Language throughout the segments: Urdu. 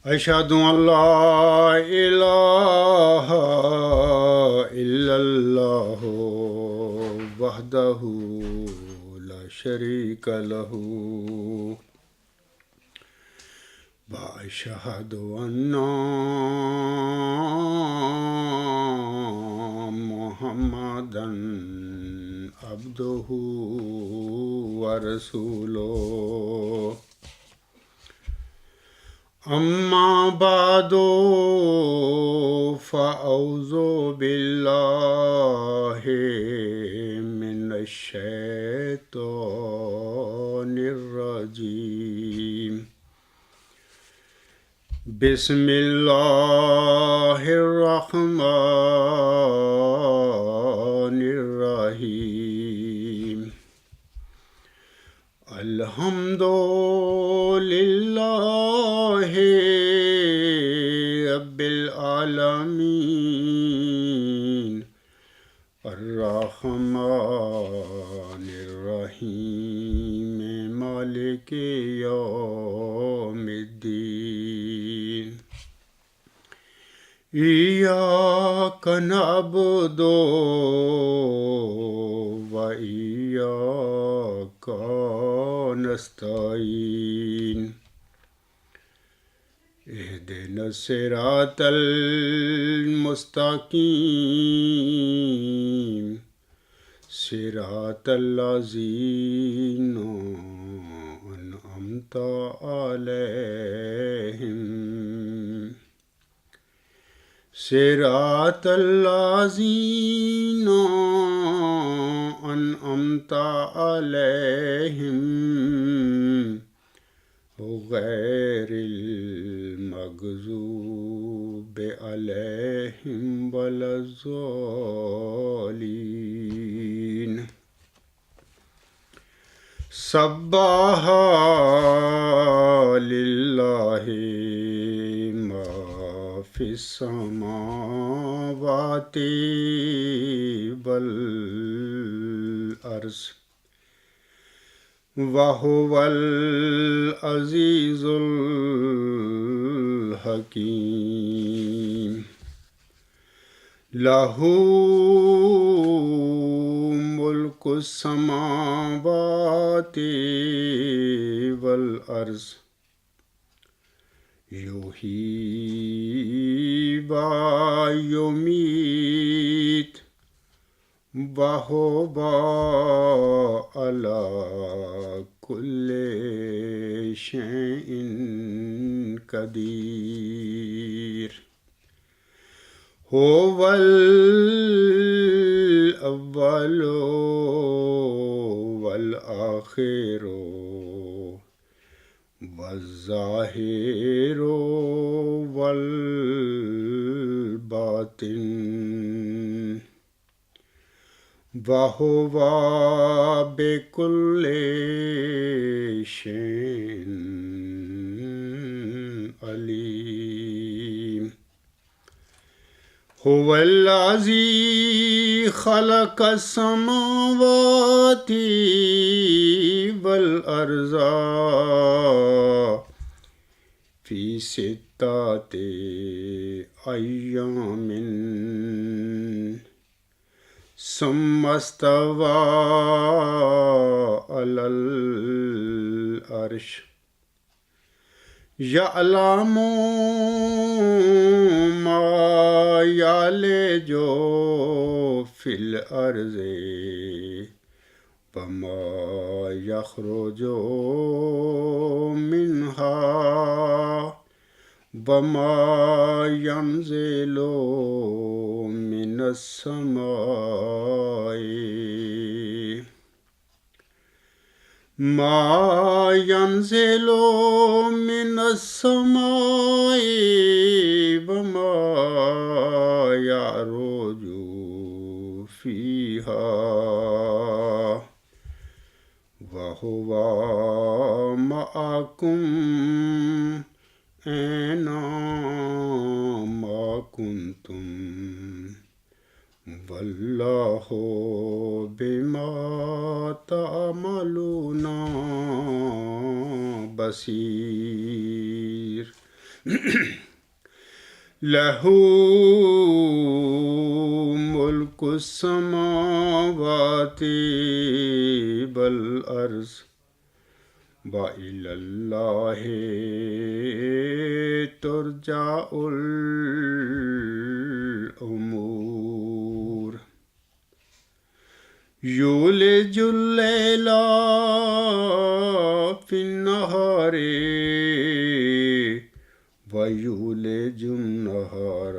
أشهد أن لا إله إلا الله وحده لا شريك له وأشهد أن محمدا عبده ورسوله أما بعد فأعوذ بالله من الشيطان الرجيم بسم الله الرحمن الرحيم الحمد لله رب العالمين الرحمن الرحيم مالك يوم الدين إياك نعبد وإياك نستعين اهدنا الصراط المستقيم صراط الذين أنعمت عليهم صراط الذين أنعمت عليهم غير المغضوب عليهم ولا الضالين سبح لله ما في السماوات والأرض وهو العزيز الحكيم له ملك السماوات والأرض يحيي ويميت وهو على كل شيء قدير هو الأول والآخر والظاهر والباطن وهو بكل شيء عليم هو الذي خلق السماوات والأرض في 6 أيام ثم استوى على العرش يعلم ما يلج في الأرض وما يخرج منها وما ينزل من السماء ما ينزل من السماء وما يعرج فيها وهو معكم أينما كنتم واللہ بما تعملون بصیر. لہو ملک السماوات والارض وإلی اللہ ترجع الامور یولج اللیل فی النہار وَيُولِجُ النَّهَارَ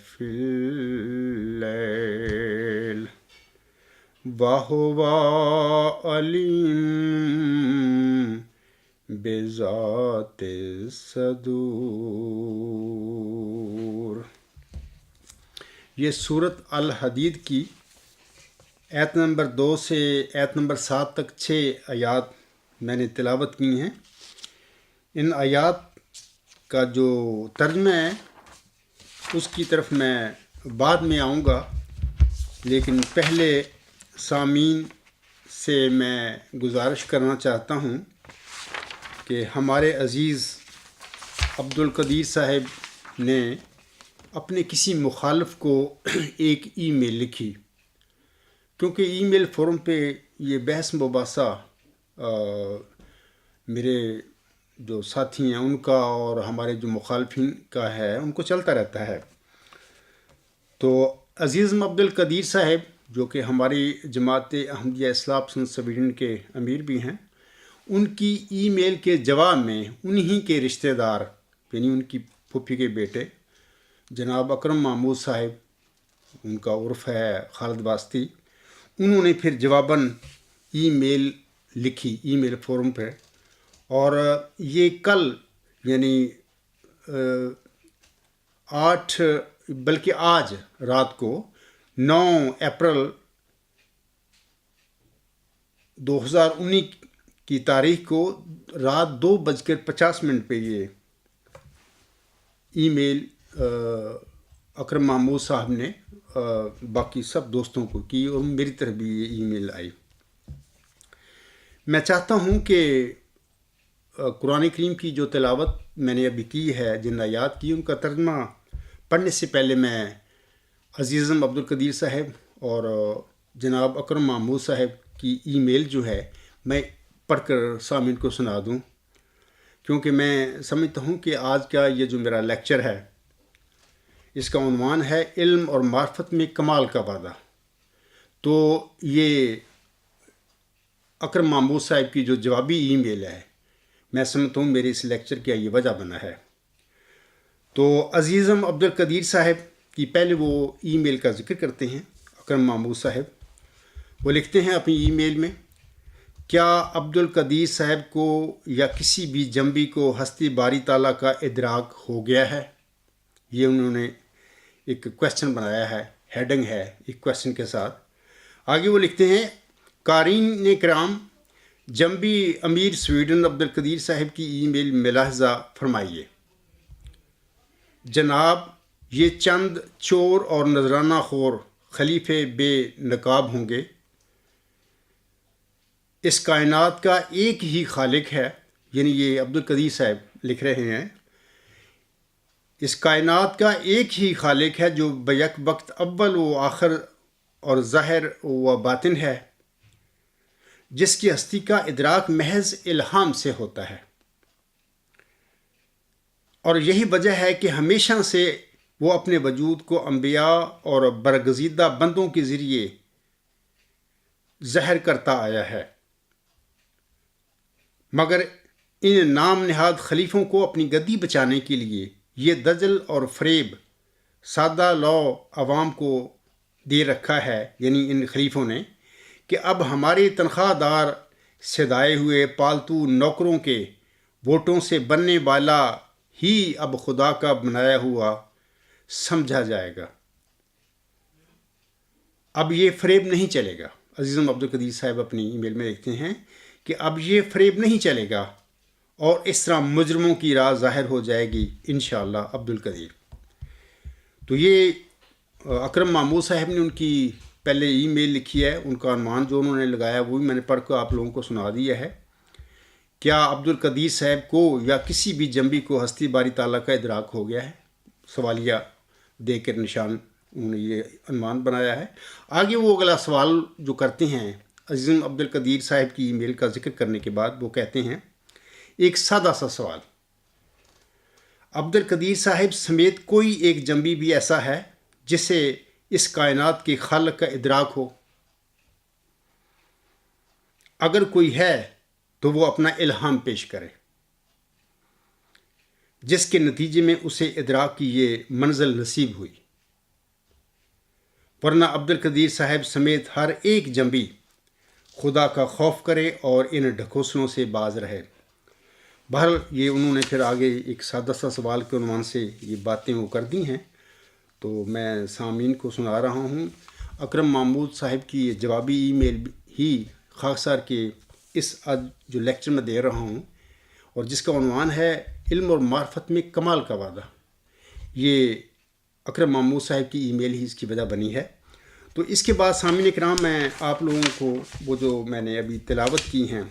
فِي اللَّيْلِ وَهُوَ عَلِيمٌ بِذَاتِ الصُّدُورِ۔ یہ سورۃ الحدید کی آیت نمبر 2 سے آیت نمبر 7 تک 6 آیات میں نے تلاوت کی ہیں۔ ان آیات کا جو ترجمہ ہے اس کی طرف میں بعد میں آؤں گا، لیکن پہلے سامعین سے میں گزارش کرنا چاہتا ہوں کہ ہمارے عزیز عبدالقدیر صاحب نے اپنے کسی مخالف کو ایک ای میل لکھی، کیونکہ ای میل فورم پہ یہ بحث مباحثہ میرے جو ساتھی ہیں ان کا اور ہمارے جو مخالفین کا ہے ان کو چلتا رہتا ہے۔ تو عزیز عبدالقدیر صاحب جو کہ ہماری جماعت احمدیہ اصلاح پسند سویڈن کے امیر بھی ہیں، ان کی ای میل کے جواب میں انہی کے رشتہ دار یعنی ان کی پھوپھی کے بیٹے جناب اکرم محمود صاحب، ان کا عرف ہے خالد واسطی، انہوں نے پھر جواباً ای میل لکھی ای میل فورم پہ، اور یہ کل یعنی 8 بلکہ آج رات کو 9 اپریل 2019 کی تاریخ کو رات 2:50 پہ یہ ای میل اکرم محمود صاحب نے باقی سب دوستوں کو کی، اور میری طرف بھی یہ ای میل آئی۔ میں چاہتا ہوں کہ قرآن کریم کی جو تلاوت میں نے ابھی کی ہے، جن آیات کی، ان کا ترجمہ پڑھنے سے پہلے میں عزیزم عبدالقدیر صاحب اور جناب اکرم محمود صاحب کی ای میل جو ہے میں پڑھ کر سامعین کو سنا دوں، کیونکہ میں سمجھتا ہوں کہ آج کا یہ جو میرا لیکچر ہے اس کا عنوان ہے علم اور معرفت میں کمال کا وعدہ۔ تو یہ اکرم محمود صاحب کی جو جوابی ای میل ہے، میں سمجھتا ہوں میرے اس لیکچر کا یہ وجہ بنا ہے۔ تو عزیزم عبدالقدیر صاحب کی پہلے وہ ای میل کا ذکر کرتے ہیں۔ اکرم محمود صاحب وہ لکھتے ہیں اپنی ای میل میں، کیا عبدالقدیر صاحب کو یا کسی بھی جنبی کو ہستی باری تعالیٰ کا ادراک ہو گیا ہے؟ یہ انہوں نے ایک کویسچن بنایا ہے، ہیڈنگ ہے ایک کویسچن کے ساتھ۔ آگے وہ لکھتے ہیں، قارئین کرام، جنبی امیر سویڈن عبدالقدیر صاحب کی ای میل ملاحظہ فرمائیے۔ جناب، یہ چند چور اور نذرانہ خور خلیفے بے نقاب ہوں گے۔ اس کائنات کا ایک ہی خالق ہے، یعنی یہ عبدالقدیر صاحب لکھ رہے ہیں، اس کائنات کا ایک ہی خالق ہے جو بیک وقت اول و آخر اور ظاہر و باطن ہے، جس کی ہستی کا ادراک محض الہام سے ہوتا ہے، اور یہی وجہ ہے کہ ہمیشہ سے وہ اپنے وجود کو انبیاء اور برگزیدہ بندوں کے ذریعے ظاہر کرتا آیا ہے، مگر ان نام نہاد خلیفوں کو اپنی گدی بچانے کے لیے یہ دجل اور فریب سادہ لو عوام کو دے رکھا ہے، یعنی ان خلیفوں نے، کہ اب ہمارے تنخواہ دار صدائے ہوئے پالتو نوکروں کے ووٹوں سے بننے والا ہی اب خدا کا بنایا ہوا سمجھا جائے گا۔ اب یہ فریب نہیں چلے گا۔ عزیزم عبدالقدیر صاحب اپنی ای میل میں لکھتے ہیں کہ اب یہ فریب نہیں چلے گا، اور اس طرح مجرموں کی راہ ظاہر ہو جائے گی انشاءاللہ عبدالقدیر۔ تو یہ اکرم محمود صاحب نے ان کی پہلے ای میل لکھی ہے، ان کا عنوان جو انہوں نے لگایا وہ بھی میں نے پڑھ کر آپ لوگوں کو سنا دیا ہے۔ کیا عبدالقدیر صاحب کو یا کسی بھی جنبی کو ہستی باری تعالیٰ کا ادراک ہو گیا ہے؟ سوالیہ دے کر نشان انہوں نے یہ عنوان بنایا ہے۔ آگے وہ اگلا سوال جو کرتے ہیں عزیز عبدالقدیر صاحب کی ای میل کا ذکر کرنے کے بعد، وہ کہتے ہیں ایک سادہ سا سوال، عبدالقدیر صاحب سمیت کوئی ایک جنبی بھی ایسا ہے جسے اس کائنات کے خالق کا ادراک ہو؟ اگر کوئی ہے تو وہ اپنا الہام پیش کرے جس کے نتیجے میں اسے ادراک کی یہ منزل نصیب ہوئی، ورنہ عبدالقدیر صاحب سمیت ہر ایک جنبی خدا کا خوف کرے اور ان ڈھکوسلوں سے باز رہے۔ بہرحال یہ انہوں نے پھر آگے ایک سادہ سا سوال کے عنوان سے یہ باتیں وہ کر دی ہیں، تو میں سامعین کو سنا رہا ہوں۔ اکرم محمود صاحب کی یہ جوابی ای میل ہی خاکسار کے اس آج جو لیکچر میں دے رہا ہوں، اور جس کا عنوان ہے علم اور معرفت میں کمال کا وعدہ، یہ اکرم محمود صاحب کی ای میل ہی اس کی وجہ بنی ہے۔ تو اس کے بعد سامعین کرام میں آپ لوگوں کو وہ جو میں نے ابھی تلاوت کی ہیں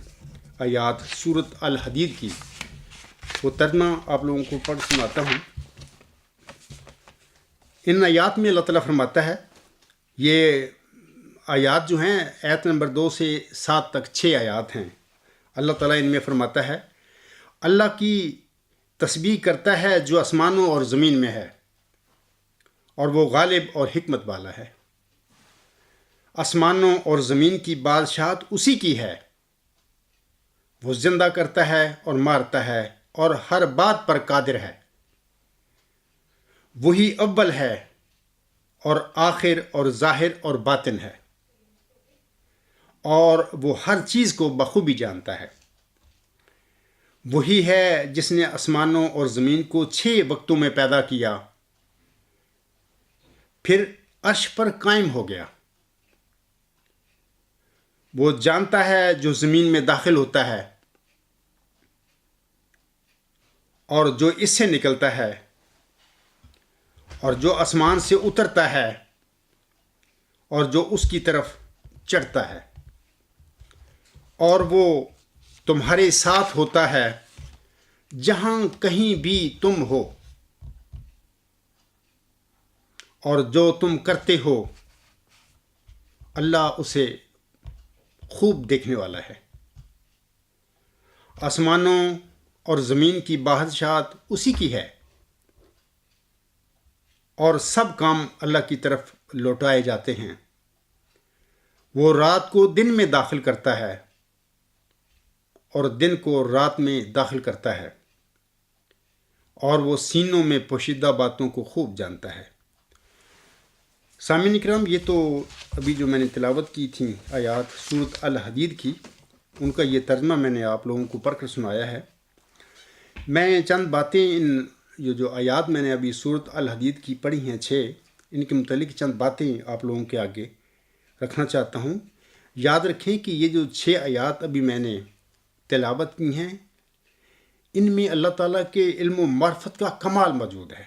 آیات سورۃ الحدید کی، وہ ترجمہ آپ لوگوں کو پڑھ سناتا ہوں۔ ان آیات میں اللہ تعالیٰ فرماتا ہے، یہ آیات جو ہیں آیت نمبر 2 سے 7 تک 6 آیات ہیں۔ اللہ تعالیٰ ان میں فرماتا ہے، اللہ کی تسبیح کرتا ہے جو آسمانوں اور زمین میں ہے، اور وہ غالب اور حکمت والا ہے۔ آسمانوں اور زمین کی بادشاہت اسی کی ہے، وہ زندہ کرتا ہے اور مارتا ہے اور ہر بات پر قادر ہے۔ وہی اول ہے اور آخر اور ظاہر اور باطن ہے، اور وہ ہر چیز کو بخوبی جانتا ہے۔ وہی ہے جس نے آسمانوں اور زمین کو 6 وقتوں میں پیدا کیا، پھر عرش پر قائم ہو گیا۔ وہ جانتا ہے جو زمین میں داخل ہوتا ہے اور جو اس سے نکلتا ہے، اور جو آسمان سے اترتا ہے اور جو اس کی طرف چڑھتا ہے، اور وہ تمہارے ساتھ ہوتا ہے جہاں کہیں بھی تم ہو، اور جو تم کرتے ہو اللہ اسے خوب دیکھنے والا ہے۔ آسمانوں اور زمین کی بادشاہت اسی کی ہے، اور سب کام اللہ کی طرف لوٹائے جاتے ہیں۔ وہ رات کو دن میں داخل کرتا ہے اور دن کو رات میں داخل کرتا ہے، اور وہ سینوں میں پوشیدہ باتوں کو خوب جانتا ہے۔ سامعین کرام، یہ تو ابھی جو میں نے تلاوت کی تھیں آیات سورۃ الحدید کی، ان کا یہ ترجمہ میں نے آپ لوگوں کو پڑھ کر سنایا ہے۔ میں چند باتیں یہ جو آیات میں نے ابھی سورۃ الحدید کی پڑھی ہیں 6، ان کے متعلق چند باتیں آپ لوگوں کے آگے رکھنا چاہتا ہوں۔ یاد رکھیں کہ یہ جو 6 آیات ابھی میں نے تلاوت کی ہیں، ان میں اللہ تعالیٰ کے علم و معرفت کا کمال موجود ہے،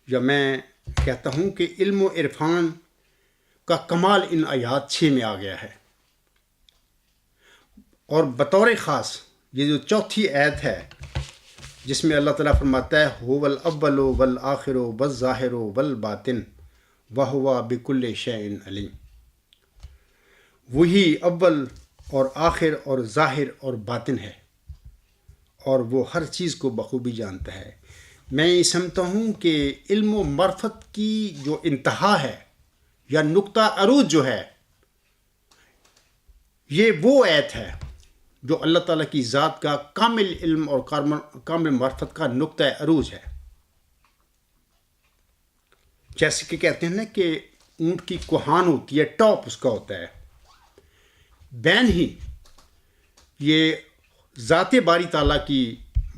یا میں کہتا ہوں کہ علم و عرفان کا کمال ان آیات 6 میں آ گیا ہے۔ اور بطور خاص یہ جو چوتھی آیت ہے جس میں اللہ تعالیٰ فرماتا ہے هو الاول والآخر والظاہر والباطن وہو بکل شیء علیم، وہی اول اور آخر اور ظاہر اور باطن ہے، اور وہ ہر چیز کو بخوبی جانتا ہے۔ میں یہ سمجھتا ہوں کہ علم و معرفت کی جو انتہا ہے یا نقطہ عروج جو ہے، یہ وہ آیت ہے جو اللہ تعالیٰ کی ذات کا کامل علم اور کامل معرفت کا نقطہ عروج ہے۔ جیسے کہ کہتے ہیں نا کہ اونٹ کی کوہان ہوتی ہے، ٹاپ اس کا ہوتا ہے، بین ہی یہ ذات باری تعالیٰ کی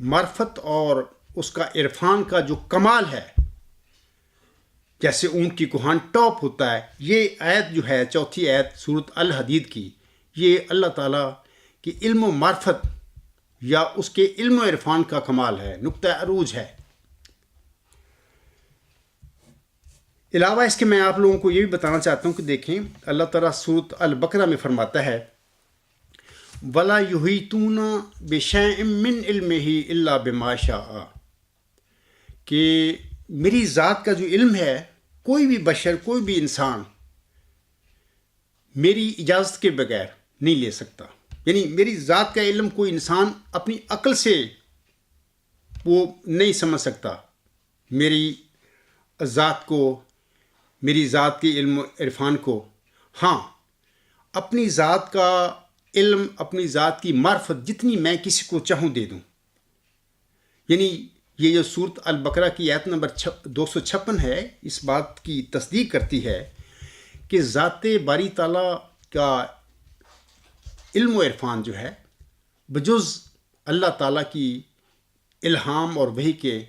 معرفت اور اس کا عرفان کا جو کمال ہے، جیسے اونٹ کی کوہان ٹاپ ہوتا ہے، یہ آیت جو ہے چوتھی آیت سورۃ الحدید کی، یہ اللہ تعالیٰ کی علم و معرفت یا اس کے علم و عرفان کا کمال ہے، نقطہ عروج ہے۔ علاوہ اس کے میں آپ لوگوں کو یہ بھی بتانا چاہتا ہوں کہ دیکھیں اللہ تعالیٰ سورۃ البقرہ میں فرماتا ہے ولا یحیطون بشیء من علمہ الا بما شاء، کہ میری ذات کا جو علم ہے کوئی بھی بشر، کوئی بھی انسان میری اجازت کے بغیر نہیں لے سکتا. یعنی میری ذات کا علم کوئی انسان اپنی عقل سے وہ نہیں سمجھ سکتا میری ذات کو، میری ذات کے علم و عرفان کو. ہاں، اپنی ذات کا علم، اپنی ذات کی معرفت جتنی میں کسی کو چاہوں دے دوں. یعنی یہ جو سورۃ البقرہ کی آیت نمبر 256 ہے، اس بات کی تصدیق کرتی ہے کہ ذات باری تعالیٰ کا علم و عرفان جو ہے بجز اللہ تعالیٰ کی الہام اور وحی کے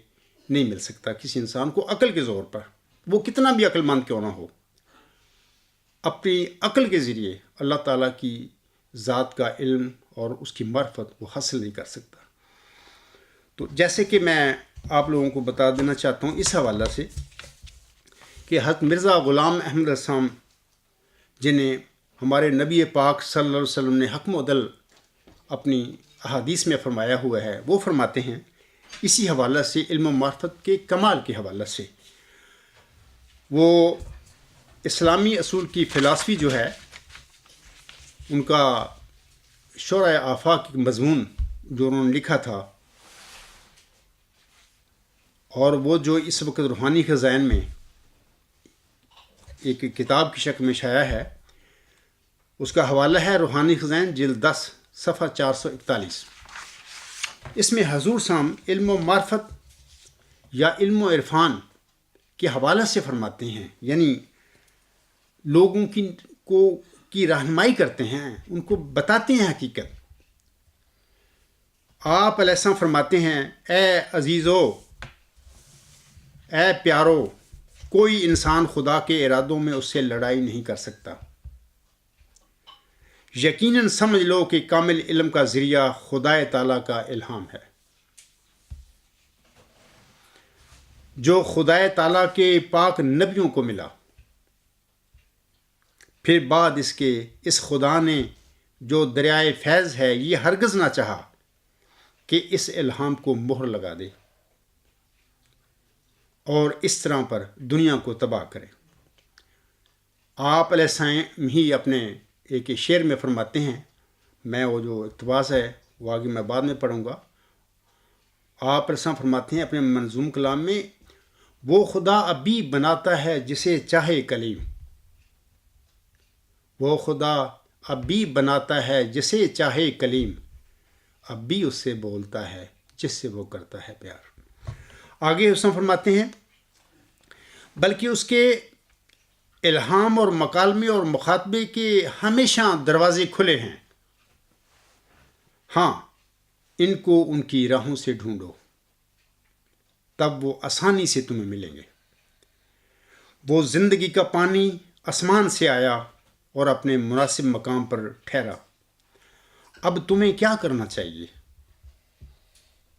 نہیں مل سکتا کسی انسان کو عقل کے زور پر، وہ کتنا بھی عقل مند کیوں نہ ہو. اپنی عقل کے ذریعے اللہ تعالیٰ کی ذات کا علم اور اس کی معرفت وہ حاصل نہیں کر سکتا. تو جیسے کہ میں آپ لوگوں کو بتا دینا چاہتا ہوں اس حوالہ سے کہ حضرت مرزا غلام احمد السلام جنہیں ہمارے نبی پاک صلی اللہ علیہ وسلم نے حکم و عدل اپنی احادیث میں فرمایا ہوا ہے، وہ فرماتے ہیں اسی حوالہ سے، علم و معرفت کے کمال کے حوالہ سے، وہ اسلامی اصول کی فلسفی جو ہے ان کا شرح آفاق کی مضمون جو انہوں نے لکھا تھا، اور وہ جو اس وقت روحانی خزائن میں ایک کتاب کی شکل میں شائع ہے، اس کا حوالہ ہے روحانی خزائن جلد 10 صفحہ 441. اس میں حضور صاحب علم و معرفت یا علم و عرفان کے حوالہ سے فرماتے ہیں، یعنی لوگوں کی رہنمائی کرتے ہیں، ان کو بتاتے ہیں حقیقت. آپ علیہ السلام فرماتے ہیں، اے عزیزو، اے پیارو، کوئی انسان خدا کے ارادوں میں اس سے لڑائی نہیں کر سکتا. یقیناً سمجھ لو کہ کامل علم کا ذریعہ خدا تعالیٰ کا الہام ہے، جو خدا تعالیٰ کے پاک نبیوں کو ملا. پھر بعد اس کے اس خدا نے جو دریائے فیض ہے یہ ہرگز نہ چاہا کہ اس الہام کو مہر لگا دے اور اس طرح پر دنیا کو تباہ کرے. آپ علیہ السلام ہی اپنے ایک شعر میں فرماتے ہیں، میں وہ جو اقتباس ہے وہ آگے میں بعد میں پڑھوں گا. آپ علیہ السلام فرماتے ہیں اپنے منظوم کلام میں، وہ خدا اب بھی بناتا ہے جسے چاہے کلیم، وہ خدا اب بھی بناتا ہے جسے چاہے کلیم، اب بھی اس سے بولتا ہے جس سے وہ کرتا ہے پیار. آگے حسن فرماتے ہیں، بلکہ اس کے الہام اور مکالمے اور مخاطبے کے ہمیشہ دروازے کھلے ہیں. ہاں، ان کو ان کی راہوں سے ڈھونڈو، تب وہ آسانی سے تمہیں ملیں گے. وہ زندگی کا پانی آسمان سے آیا اور اپنے مناسب مقام پر ٹھہرا. اب تمہیں کیا کرنا چاہیے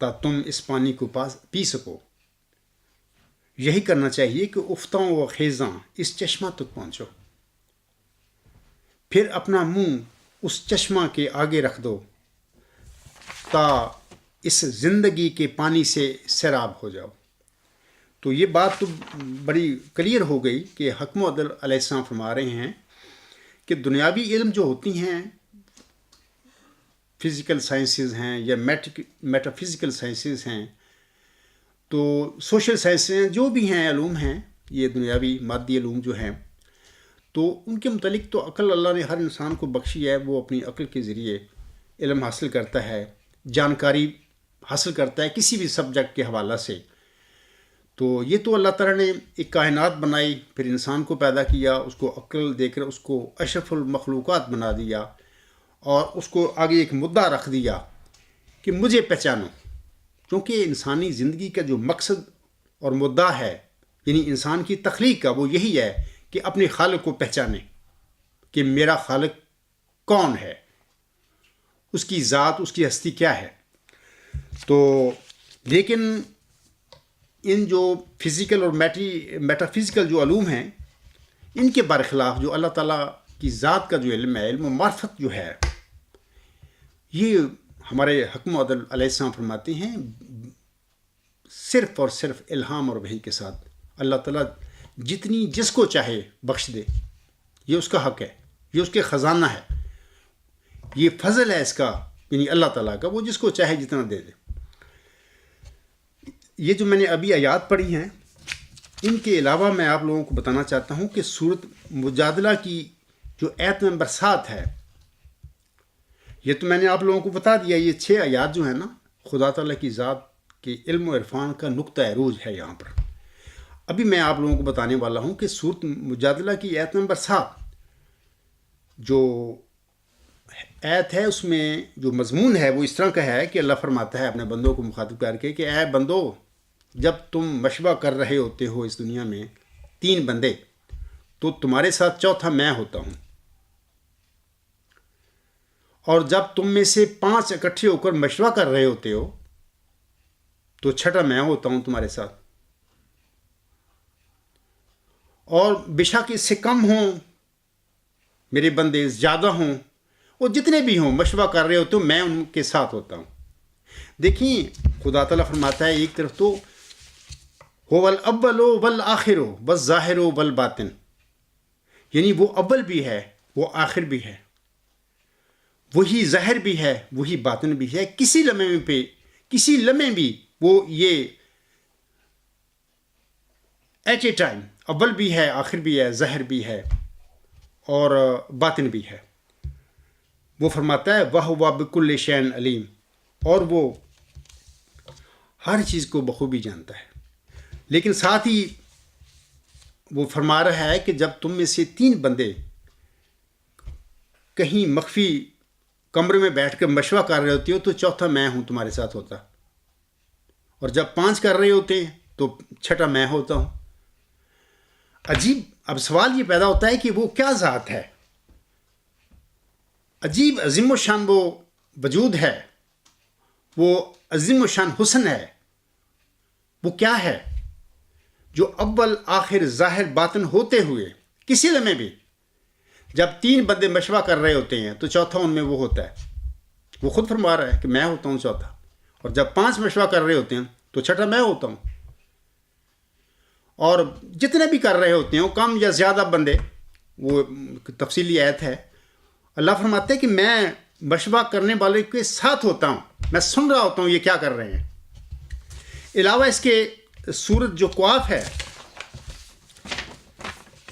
تا تم اس پانی کو پی سکو؟ یہی کرنا چاہیے کہ افتاں و خیزاں اس چشمہ تک پہنچو، پھر اپنا منہ اس چشمہ کے آگے رکھ دو تا اس زندگی کے پانی سے سیراب ہو جاؤ. تو یہ بات تو بڑی کلیئر ہو گئی کہ حکم و عدل علیہ السلام فرما رہے ہیں کہ دنیاوی علم جو ہوتی ہیں، فزیکل سائنسز ہیں یا میٹا فزیکل سائنسز ہیں، تو سوشل سائنس ہیں، جو بھی ہیں علوم ہیں، یہ دنیاوی مادی علوم جو ہیں، تو ان کے متعلق تو عقل اللہ نے ہر انسان کو بخشی ہے. وہ اپنی عقل کے ذریعے علم حاصل کرتا ہے، جانکاری حاصل کرتا ہے کسی بھی سبجیکٹ کے حوالہ سے. تو یہ تو اللہ تعالیٰ نے ایک کائنات بنائی، پھر انسان کو پیدا کیا، اس کو عقل دے کر اس کو اشرف المخلوقات بنا دیا، اور اس کو آگے ایک مدعا رکھ دیا کہ مجھے پہچانو. کیونکہ انسانی زندگی کا جو مقصد اور مدعا ہے، یعنی انسان کی تخلیق کا، وہ یہی ہے کہ اپنے خالق کو پہچانے کہ میرا خالق کون ہے، اس کی ذات، اس کی ہستی کیا ہے. تو لیکن ان جو فزیکل اور میٹا فزیکل جو علوم ہیں، ان کے برخلاف جو اللہ تعالیٰ کی ذات کا جو علم ہے، علم و معرفت جو ہے، یہ ہمارے حکم عدل علیہ السلام فرماتے ہیں صرف اور صرف الہام اور وحی کے ساتھ اللہ تعالیٰ جتنی جس کو چاہے بخش دے. یہ اس کا حق ہے، یہ اس کے خزانہ ہے، یہ فضل ہے اس کا، یعنی اللہ تعالیٰ کا، وہ جس کو چاہے جتنا دے دے. یہ جو میں نے ابھی آیات پڑھی ہیں، ان کے علاوہ میں آپ لوگوں کو بتانا چاہتا ہوں کہ سورۃ مجادلہ کی جو آیت نمبر 7 ہے، یہ تو میں نے آپ لوگوں کو بتا دیا. یہ 6 آیات جو ہیں نا، خدا تعالیٰ کی ذات کے علم و عرفان کا نقطہ عروج ہے یہاں پر. ابھی میں آپ لوگوں کو بتانے والا ہوں کہ سورۃ مجادلہ کی آیت نمبر 7 جو آیت ہے، اس میں جو مضمون ہے وہ اس طرح کا ہے کہ اللہ فرماتا ہے اپنے بندوں کو مخاطب کر کے کہ اے بندو، جب تم مشورہ کر رہے ہوتے ہو اس دنیا میں 3 بندے، تو تمہارے ساتھ چوتھا میں ہوتا ہوں، اور جب تم میں سے 5 اکٹھے ہو کر مشورہ کر رہے ہوتے ہو تو چھٹا میں ہوتا ہوں تمہارے ساتھ. اور بے شک اس سے کم ہوں میرے بندے، زیادہ ہوں، وہ جتنے بھی ہوں مشورہ کر رہے ہوتے ہو، میں ان کے ساتھ ہوتا ہوں. دیکھیں خدا تعالیٰ فرماتا ہے ایک طرف تو هو الاول والآخر والظاہر والباطن، یعنی وہ اول بھی ہے، وہ آخر بھی ہے، وہی ظاہر بھی ہے، وہی باطن بھی ہے. کسی لمحے بھی وہ یہ ایٹ اے ٹائم اول بھی ہے، آخر بھی ہے، ظاہر بھی ہے اور باطن بھی ہے. وہ فرماتا ہے وَهُوَ بِكُلِّ شَيْءٍ عَلِيمٌ، اور وہ ہر چیز کو بخوبی جانتا ہے. لیکن ساتھ ہی وہ فرما رہا ہے کہ جب تم میں سے 3 بندے کہیں مخفی کمرے میں بیٹھ کر مشورہ کر رہے ہوتے ہو تو چوتھا میں ہوں تمہارے ساتھ ہوتا، اور جب 5 کر رہے ہوتے ہیں تو چھٹا میں ہوتا ہوں. عجیب. اب سوال یہ پیدا ہوتا ہے کہ وہ کیا ذات ہے؟ عجیب عظیم و شان وہ وجود ہے، وہ عظیم و شان حسن ہے. وہ کیا ہے جو اول آخر ظاہر باطن ہوتے ہوئے کسی لمحے بھی جب 3 بندے مشورہ کر رہے ہوتے ہیں تو چوتھا ان میں وہ ہوتا ہے. وہ خود فرما رہا ہے کہ میں ہوتا ہوں چوتھا، اور جب 5 مشورہ کر رہے ہوتے ہیں تو چھٹا میں ہوتا ہوں. اور جتنے بھی کر رہے ہوتے ہیں کم یا زیادہ بندے، وہ تفصیلی آیت ہے. اللہ فرماتے ہیں کہ میں مشورہ کرنے والے کے ساتھ ہوتا ہوں، میں سن رہا ہوتا ہوں یہ کیا کر رہے ہیں. علاوہ اس کے سورت جو قواف ہے،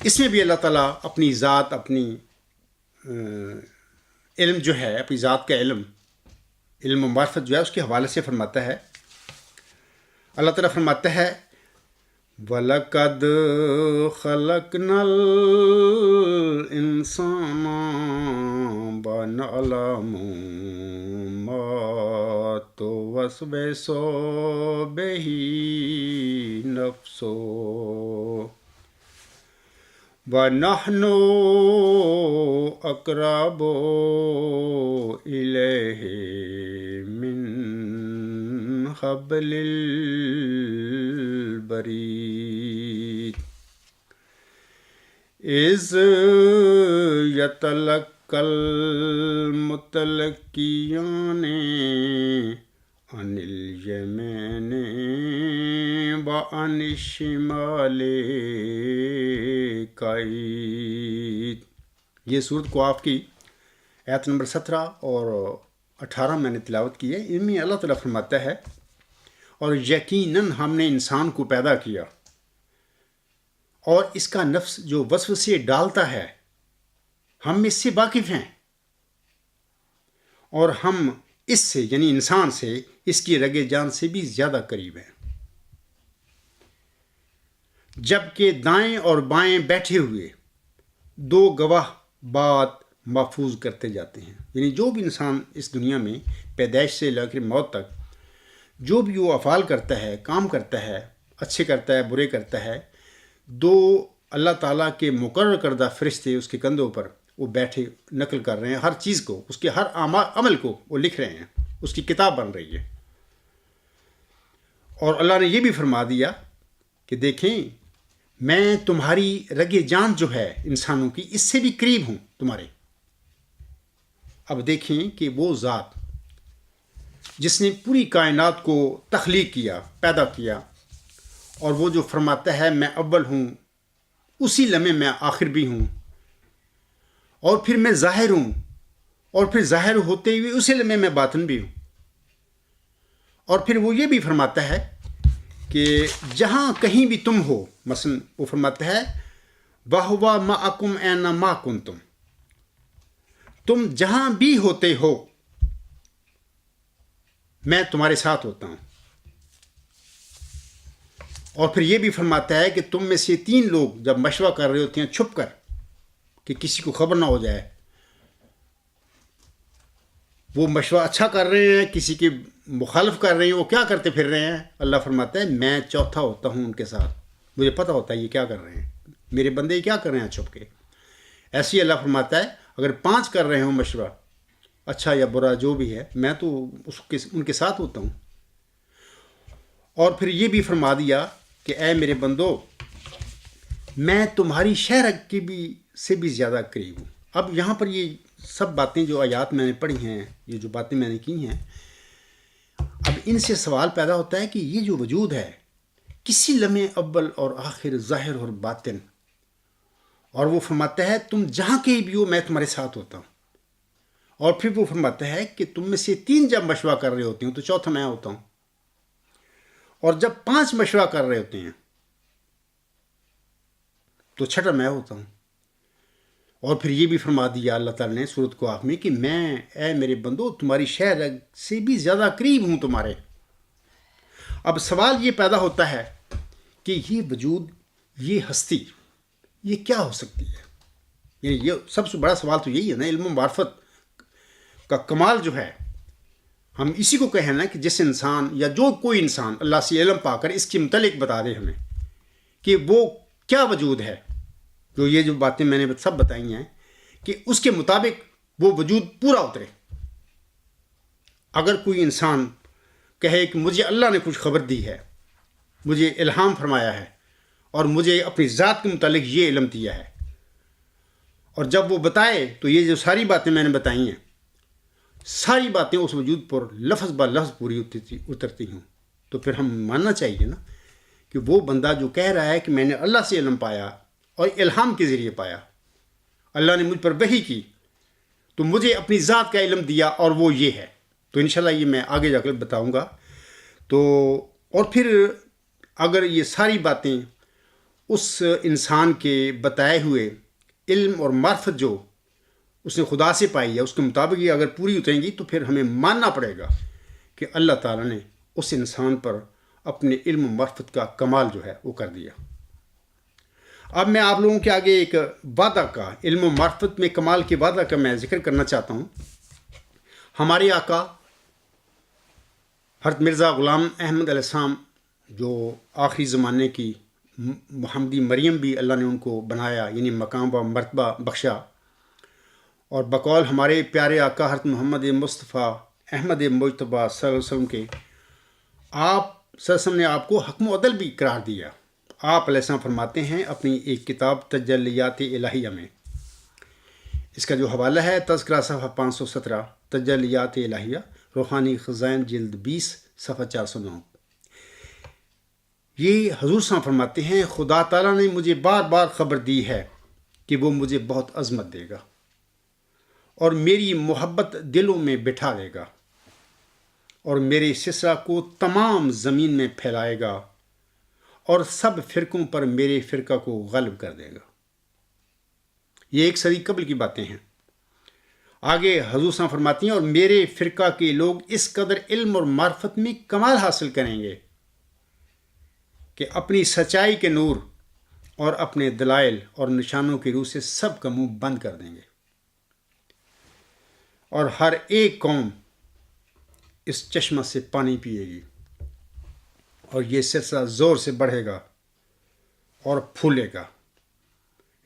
اس میں بھی اللہ تعالیٰ اپنی ذات، اپنی علم جو ہے، اپنی ذات کا علم و معرفت جو ہے اس کے حوالے سے فرماتا ہے. اللہ تعالیٰ فرماتا ہے وَلَقَدْ خَلَقْنَا الْإِنسَانَ وَنَعْلَمُ مَا تُوَسْوِسُ بِهِ نَفْسُهُ وَنَحْنُ أَقْرَبُ إِلَيْهِ مِنْ حَبْلِ الْوَرِيدِ إِذْ يَتَلَقَّى الْمُتَلَقِّيَانِ عَنِ الْيَمِينِ وَعَنِ الشِّمَالِ قَعِيدٌ. یہ سورۃ قواف کی آیت نمبر 17 اور 18 میں نے تلاوت کی ہے. ان میں اللہ تعالیٰ فرماتا ہے اور یقیناً ہم نے انسان کو پیدا کیا اور اس کا نفس جو وسوسے ڈالتا ہے ہم اس سے واقف ہیں، اور ہم اس سے یعنی انسان سے اس کی رگ جان سے بھی زیادہ قریب ہیں. جبکہ دائیں اور بائیں بیٹھے ہوئے 2 گواہ بات محفوظ کرتے جاتے ہیں. یعنی جو بھی انسان اس دنیا میں پیدائش سے لے کر موت تک جو بھی وہ افعال کرتا ہے، کام کرتا ہے، اچھے کرتا ہے، برے کرتا ہے، 2 اللہ تعالیٰ کے مقرر کردہ فرشتے اس کے کندھوں پر وہ بیٹھے نقل کر رہے ہیں. ہر چیز کو، اس کے ہر عمل کو وہ لکھ رہے ہیں، اس کی کتاب بن رہی ہے. اور اللہ نے یہ بھی فرما دیا کہ دیکھیں میں تمہاری رگ جان جو ہے انسانوں کی اس سے بھی قریب ہوں تمہارے. اب دیکھیں کہ وہ ذات جس نے پوری کائنات کو تخلیق کیا، پیدا کیا، اور وہ جو فرماتا ہے میں اول ہوں، اسی لمحے میں آخر بھی ہوں، اور پھر میں ظاہر ہوں، اور پھر ظاہر ہوتے ہوئے اسی لمحے میں باطن بھی ہوں. اور پھر وہ یہ بھی فرماتا ہے کہ جہاں کہیں بھی تم ہو، مثلا وہ فرماتا ہے وَهُوَ مَعَكُمْ أَيْنَمَا كُنتُمْ، تم جہاں بھی ہوتے ہو میں تمہارے ساتھ ہوتا ہوں. اور پھر یہ بھی فرماتا ہے کہ تم میں سے 3 لوگ جب مشورہ کر رہے ہوتے ہیں چھپ کر کہ کسی کو خبر نہ ہو جائے، وہ مشورہ اچھا کر رہے ہیں، کسی کی مخالف کر رہے ہیں، وہ کیا کرتے پھر رہے ہیں؟ اللہ فرماتا ہے میں چوتھا ہوتا ہوں ان کے ساتھ، مجھے پتہ ہوتا ہے یہ کیا کر رہے ہیں، میرے بندے کیا کر رہے ہیں چھپ کے. ایسے ہی اللہ فرماتا ہے اگر 5 کر رہے ہوں مشورہ اچھا یا برا جو بھی ہے، میں تو ان کے ساتھ ہوتا ہوں. اور پھر یہ بھی فرما دیا کہ اے میرے بندو میں تمہاری شہر سے بھی زیادہ قریب ہوں. اب یہاں پر یہ سب باتیں جو آیات میں نے پڑھی ہیں، یہ جو باتیں میں نے کی ہیں، اب ان سے سوال پیدا ہوتا ہے کہ یہ جو وجود ہے کسی لمحے اول اور آخر، ظاہر اور باطن، اور وہ فرماتا ہے تم جہاں کہیں بھی ہو میں تمہارے ساتھ ہوتا ہوں. اور پھر وہ فرماتا ہے کہ تم میں سے 3 جب مشورہ کر رہے ہوتے ہیں تو چوتھا میں ہوتا ہوں، اور جب 5 مشورہ کر رہے ہوتے ہیں تو چھٹا میں ہوتا ہوں. اور پھر یہ بھی فرما دیا اللہ تعالیٰ نے سورۃ قاف میں کہ میں اے میرے بندو تمہاری شہر سے بھی زیادہ قریب ہوں تمہارے. اب سوال یہ پیدا ہوتا ہے کہ یہ وجود، یہ ہستی، یہ کیا ہو سکتی ہے؟ یعنی یہ سب سے بڑا سوال تو یہی ہے نا، علم و معرفت کا کمال جو ہے، ہم اسی کو کہیں نا کہ جس انسان یا جو کوئی انسان اللہ سے علم پا کر اس کے متعلق بتا دے ہمیں کہ وہ کیا وجود ہے، جو یہ جو باتیں میں نے سب بتائی ہیں کہ اس کے مطابق وہ وجود پورا اترے. اگر کوئی انسان کہے کہ مجھے اللہ نے کچھ خبر دی ہے، مجھے الہام فرمایا ہے اور مجھے اپنی ذات کے متعلق یہ علم دیا ہے، اور جب وہ بتائے تو یہ جو ساری باتیں میں نے بتائی ہیں ساری باتیں اس وجود پر لفظ با لفظ پوری اترتی ہوں، تو پھر ہم ماننا چاہیے نا کہ وہ بندہ جو کہہ رہا ہے کہ میں نے اللہ سے علم پایا اور الہام کے ذریعے پایا، اللہ نے مجھ پر وحی کی تو مجھے اپنی ذات کا علم دیا اور وہ یہ ہے. تو انشاءاللہ یہ میں آگے جا کر بتاؤں گا. تو اور پھر اگر یہ ساری باتیں اس انسان کے بتائے ہوئے علم اور معرفت جو اس نے خدا سے پائی ہے اس کے مطابق یہ اگر پوری اتریں گی تو پھر ہمیں ماننا پڑے گا کہ اللہ تعالیٰ نے اس انسان پر اپنے علم و معرفت کا کمال جو ہے وہ کر دیا. اب میں آپ لوگوں کے آگے ایک وعدہ کا، علم و معرفت میں کمال کے وعدہ کا میں ذکر کرنا چاہتا ہوں. ہمارے آقا حضرت مرزا غلام احمد علیہ السلام جو آخری زمانے کی محمدی مریم بھی اللہ نے ان کو بنایا، یعنی مقام و مرتبہ بخشا، اور بقول ہمارے پیارے آقا حضرت محمد مصطفیٰ احمد مجتبیٰ صلی اللہ علیہ وسلم کے، آپ صلی اللہ علیہ وسلم نے آپ کو حکم و عدل بھی قرار دیا. آپ علیہ السلام فرماتے ہیں اپنی ایک کتاب تجلیات الہیہ میں، اس کا جو حوالہ ہے تذکرہ صفحہ 517، تجلیات الہیہ روحانی خزائن جلد 20 صفحہ 409. یہ حضور صلی اللہ علیہ وسلم فرماتے ہیں خدا تعالیٰ نے مجھے بار بار خبر دی ہے کہ وہ مجھے بہت عظمت دے گا اور میری محبت دلوں میں بٹھا دے گا اور میرے سلسلہ کو تمام زمین میں پھیلائے گا اور سب فرقوں پر میرے فرقہ کو غلب کر دے گا. یہ 1 صدی قبل کی باتیں ہیں. آگے حضور صلی اللہ علیہ وسلم فرماتی ہیں اور میرے فرقہ کے لوگ اس قدر علم اور معرفت میں کمال حاصل کریں گے کہ اپنی سچائی کے نور اور اپنے دلائل اور نشانوں کی روح سے سب کا منہ بند کر دیں گے، اور ہر ایک قوم اس چشمہ سے پانی پیے گی، اور یہ سلسلہ زور سے بڑھے گا اور پھولے گا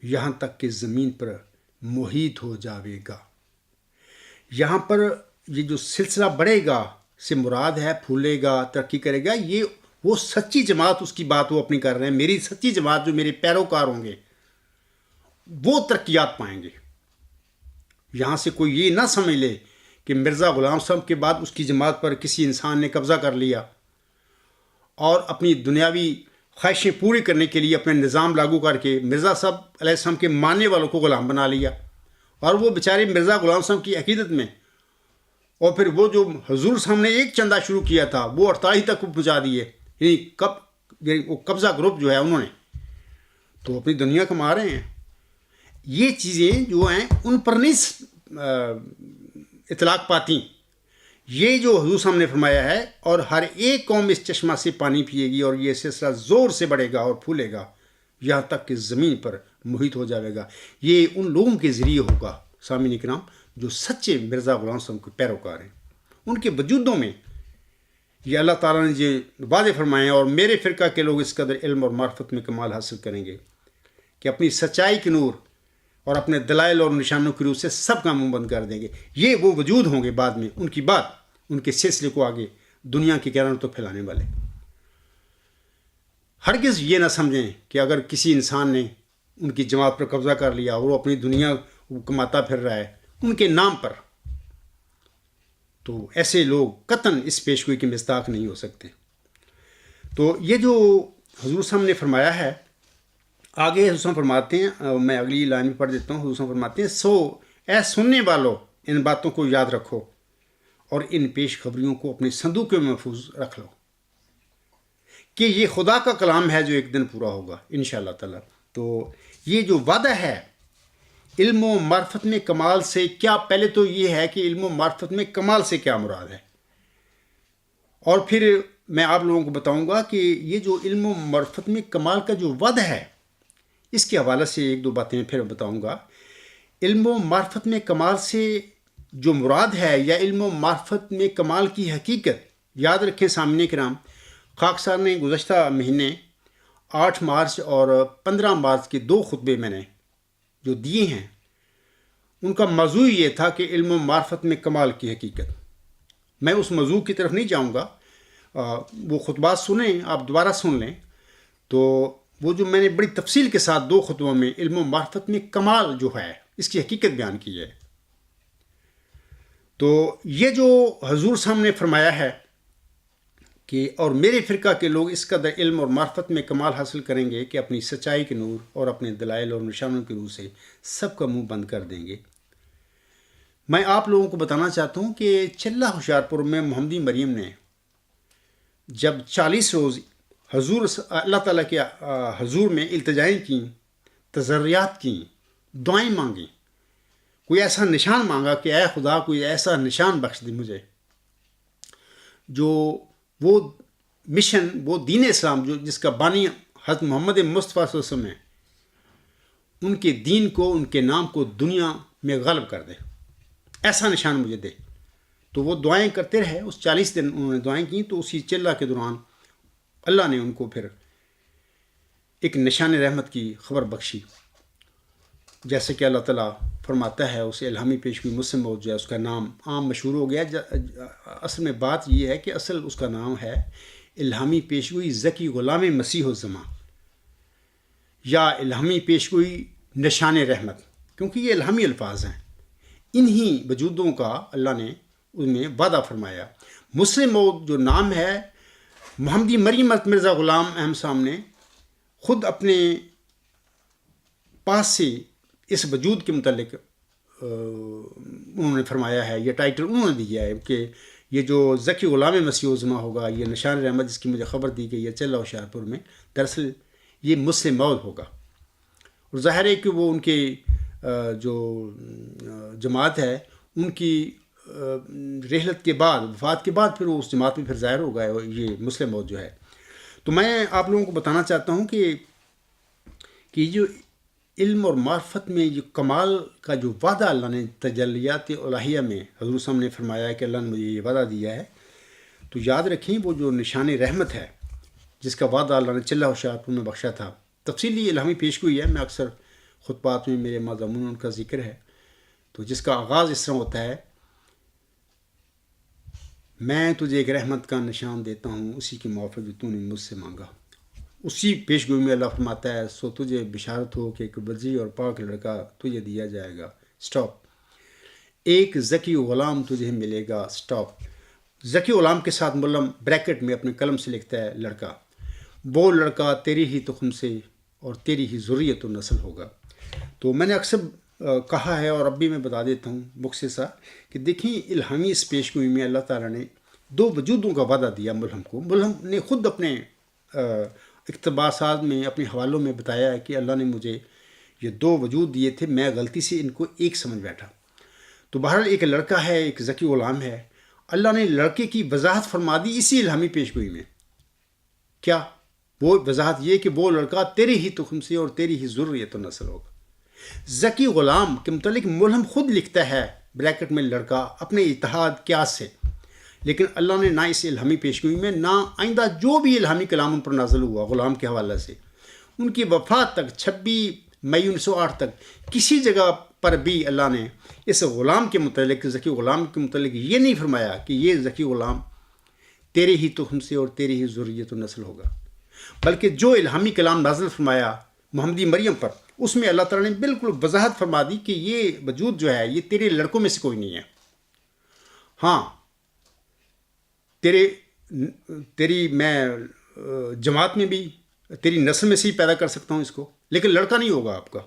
یہاں تک کہ زمین پر محیط ہو جاوے گا. یہاں پر یہ جو سلسلہ بڑھے گا سے مراد ہے پھولے گا، ترقی کرے گا، یہ وہ سچی جماعت اس کی بات وہ اپنی کر رہے ہیں. میری سچی جماعت جو میرے پیروکار ہوں گے وہ ترقیات پائیں گے. یہاں سے کوئی یہ نہ سمجھ لے کہ مرزا غلام صاحب کے بعد اس کی جماعت پر کسی انسان نے قبضہ کر لیا اور اپنی دنیاوی خواہشیں پوری کرنے کے لیے اپنے نظام لاگو کر کے مرزا صاحب علیہ السلام کے ماننے والوں کو غلام بنا لیا، اور وہ بیچارے مرزا غلام صاحب کی عقیدت میں، اور پھر وہ جو حضور صاحب نے ایک چندہ شروع کیا تھا وہ 48 تک پہنچا دیے، یعنی وہ قبضہ گروپ جو ہے انہوں نے تو اپنی دنیا کما رہے ہیں۔ یہ چیزیں جو ہیں ان پر نہیں اطلاق پاتی، یہ جو حضور صاحب نے فرمایا ہے، اور ہر ایک قوم اس چشمہ سے پانی پیے گی اور یہ سلسلہ زور سے بڑھے گا اور پھولے گا یہاں تک کہ زمین پر محیط ہو جائے گا۔ یہ ان لوگوں کے ذریعے ہوگا سامعین کرام جو سچے مرزا غلام صاحب کے پیروکار ہیں، ان کے وجودوں میں یہ اللہ تعالیٰ نے یہ وعدے فرمائے ہیں، اور میرے فرقہ کے لوگ اس قدر علم اور معرفت میں کمال حاصل کریں گے کہ اپنی سچائی کے نور اور اپنے دلائل اور نشانوں کی روح سے سب کا منہ بند کر دیں گے۔ یہ وہ وجود ہوں گے بعد میں، ان کی بات، ان کے سلسلے کو آگے دنیا کے گہروں تک پھیلانے والے۔ ہرگز یہ نہ سمجھیں کہ اگر کسی انسان نے ان کی جماعت پر قبضہ کر لیا اور وہ اپنی دنیا کماتا پھر رہا ہے ان کے نام پر، تو ایسے لوگ قطعاً اس پیشگوئی کے مصداق نہیں ہو سکتے۔ تو یہ جو حضور صاحب نے فرمایا ہے، آگے حضور صاحب فرماتے ہیں، میں اگلی لائن میں پڑھ دیتا ہوں، حضور صاحب فرماتے ہیں، سو اے سننے والو ان باتوں کو یاد رکھو اور ان پیش خبریوں کو اپنے صندوق میں محفوظ رکھ لو کہ یہ خدا کا کلام ہے جو ایک دن پورا ہوگا انشاءاللہ تعالی۔ تو یہ جو وعدہ ہے علم و معرفت میں کمال سے، کیا پہلے تو یہ ہے کہ علم و معرفت میں کمال سے کیا مراد ہے، اور پھر میں آپ لوگوں کو بتاؤں گا کہ یہ جو علم و معرفت میں کمال کا جو وعدہ ہے اس کے حوالے سے ایک دو باتیں پھر بتاؤں گا۔ علم و معرفت میں کمال سے جو مراد ہے یا علم و معرفت میں کمال کی حقیقت، یاد رکھیں سامعین کرام، خاک صاحب نے گزشتہ مہینے 8 مارچ اور 15 مارچ کے 2 خطبے میں نے جو دیے ہیں ان کا موضوع یہ تھا کہ علم و معرفت میں کمال کی حقیقت۔ میں اس موضوع کی طرف نہیں جاؤں گا، وہ خطبات سنیں، آپ دوبارہ سن لیں، تو وہ جو میں نے بڑی تفصیل کے ساتھ 2 خطبوں میں علم و معرفت میں کمال جو ہے اس کی حقیقت بیان کی ہے۔ تو یہ جو حضور صاحب نے فرمایا ہے کہ اور میرے فرقہ کے لوگ اس قدر علم اور معرفت میں کمال حاصل کریں گے کہ اپنی سچائی کے نور اور اپنے دلائل اور نشانوں کی روح سے سب کا منہ بند کر دیں گے۔ میں آپ لوگوں کو بتانا چاہتا ہوں کہ چلہ ہوشیارپور میں محمدی مریم نے جب 40 روز حضور اللہ تعالیٰ کے حضور میں التجائیں کیں، تضرعات کیں، دعائیں مانگیں، کوئی ایسا نشان مانگا کہ اے خدا کوئی ایسا نشان بخش دے مجھے جو وہ مشن، وہ دین اسلام جو جس کا بانی حضرت محمد مصطفیٰ صلی اللہ علیہ وسلم ہے، ان کے دین کو، ان کے نام کو دنیا میں غالب کر دے، ایسا نشان مجھے دے۔ تو وہ دعائیں کرتے رہے، اس 40 دن انہوں نے دعائیں کیں، تو اسی چلہ کے دوران اللہ نے ان کو پھر ایک نشان رحمت کی خبر بخشی، جیسے کہ اللہ تعالیٰ فرماتا ہے اس الہامی پیشگوئی مسلم موعود جو ہے اس کا نام عام مشہور ہو گیا۔ اصل میں بات یہ ہے کہ اصل اس کا نام ہے الہامی پیشگوئی ذکی غلام مسیح الزمان، یا الہامی پیشگوئی نشان رحمت، کیونکہ یہ الہامی الفاظ ہیں، انہی وجودوں کا اللہ نے ان میں وعدہ فرمایا۔ مسلم موعود جو نام ہے، محمدی مریم مرزا غلام احمد صاحب نے خود اپنے پاس سے اس وجود کے متعلق انہوں نے فرمایا ہے، یہ ٹائٹل انہوں نے دیا ہے کہ یہ جو ذکی غلام مسیح الزمان ہوگا، یہ نشان رحمت جس کی مجھے خبر دی گئی ہے چلہ ہوشیارپور میں، دراصل یہ مسلم موعود ہوگا۔ اور ظاہر ہے کہ وہ ان کے جو جماعت ہے ان کی رحلت کے بعد، وفات کے بعد، پھر وہ اس جماعت میں پھر ظاہر ہوگا یہ مسلم موعود جو ہے۔ تو میں آپ لوگوں کو بتانا چاہتا ہوں کہ جو علم اور معرفت میں یہ کمال کا جو وعدہ اللہ نے تجلیات الہیہ میں حضور صاحب نے فرمایا ہے کہ اللہ نے مجھے یہ وعدہ دیا ہے، تو یاد رکھیں وہ جو نشان رحمت ہے جس کا وعدہ اللہ نے چلہ ہوشیارپور میں بخشا تھا، تفصیلی الہامی پیشگوئی ہے، میں اکثر خطبات میں میرے مضامون ان کا ذکر ہے، تو جس کا آغاز اس طرح ہوتا ہے، میں تجھے ایک رحمت کا نشان دیتا ہوں اسی کی موافق جو تو نے مجھ سے مانگا۔ اسی پیشگوئی میں اللہ فرماتا ہے سو تجھے بشارت ہو کہ ایک وزی اور پاک لڑکا تجھے دیا جائے گا۔ سٹاپ۔ ایک ذکی غلام تجھے ملے گا. سٹاپ. ذکی غلام کے ساتھ ملم بریکٹ میں اپنے قلم سے لکھتا ہے لڑکا. وہ لڑکا تیری ہی تخم سے اور تیری ہی ذریت و نسل ہوگا. تو میں نے اکثر کہا ہے اور اب بھی میں بتا دیتا ہوں مختصر کہ دیکھیں الہامی اس پیش گوئی میں اللہ تعالیٰ نے دو وجودوں کا وعدہ دیا ملہم کو. ملہم نے خود اپنے اقتباسات میں اپنے حوالوں میں بتایا ہے کہ اللہ نے مجھے یہ دو وجود دیے تھے، میں غلطی سے ان کو ایک سمجھ بیٹھا. تو بہرحال ایک لڑکا ہے، ایک ذکی غلام ہے. اللہ نے لڑکے کی وضاحت فرما دی اسی الہامی پیش گوئی میں. کیا وہ وضاحت یہ کہ وہ لڑکا تیری ہی تخم سے اور تیری ہی ذریت و نسل ہوگا. ذکی غلام کے متعلق ملہم خود لکھتا ہے بریکٹ میں لڑکا اپنے اتحاد قیاس سے. لیکن اللہ نے نہ اس الہامی پیشگوئی میں نہ آئندہ جو بھی الہامی کلام ان پر نازل ہوا غلام کے حوالے سے ان کی وفات تک 26 مئی 1908 تک کسی جگہ پر بھی اللہ نے اس غلام کے متعلق ذکی غلام کے متعلق یہ نہیں فرمایا کہ یہ ذکی غلام تیرے ہی تخم سے اور تیری ہی ذریت و نسل ہوگا. بلکہ جو الہامی کلام نازل فرمایا محمدی مریم پر اس میں اللہ تعالیٰ نے بالکل وضاحت فرما دی کہ یہ وجود جو ہے یہ تیرے لڑکوں میں سے کوئی نہیں ہے. ہاں تیری میں جماعت میں بھی تیری نسل میں سے ہی پیدا کر سکتا ہوں اس کو، لیکن لڑکا نہیں ہوگا آپ کا.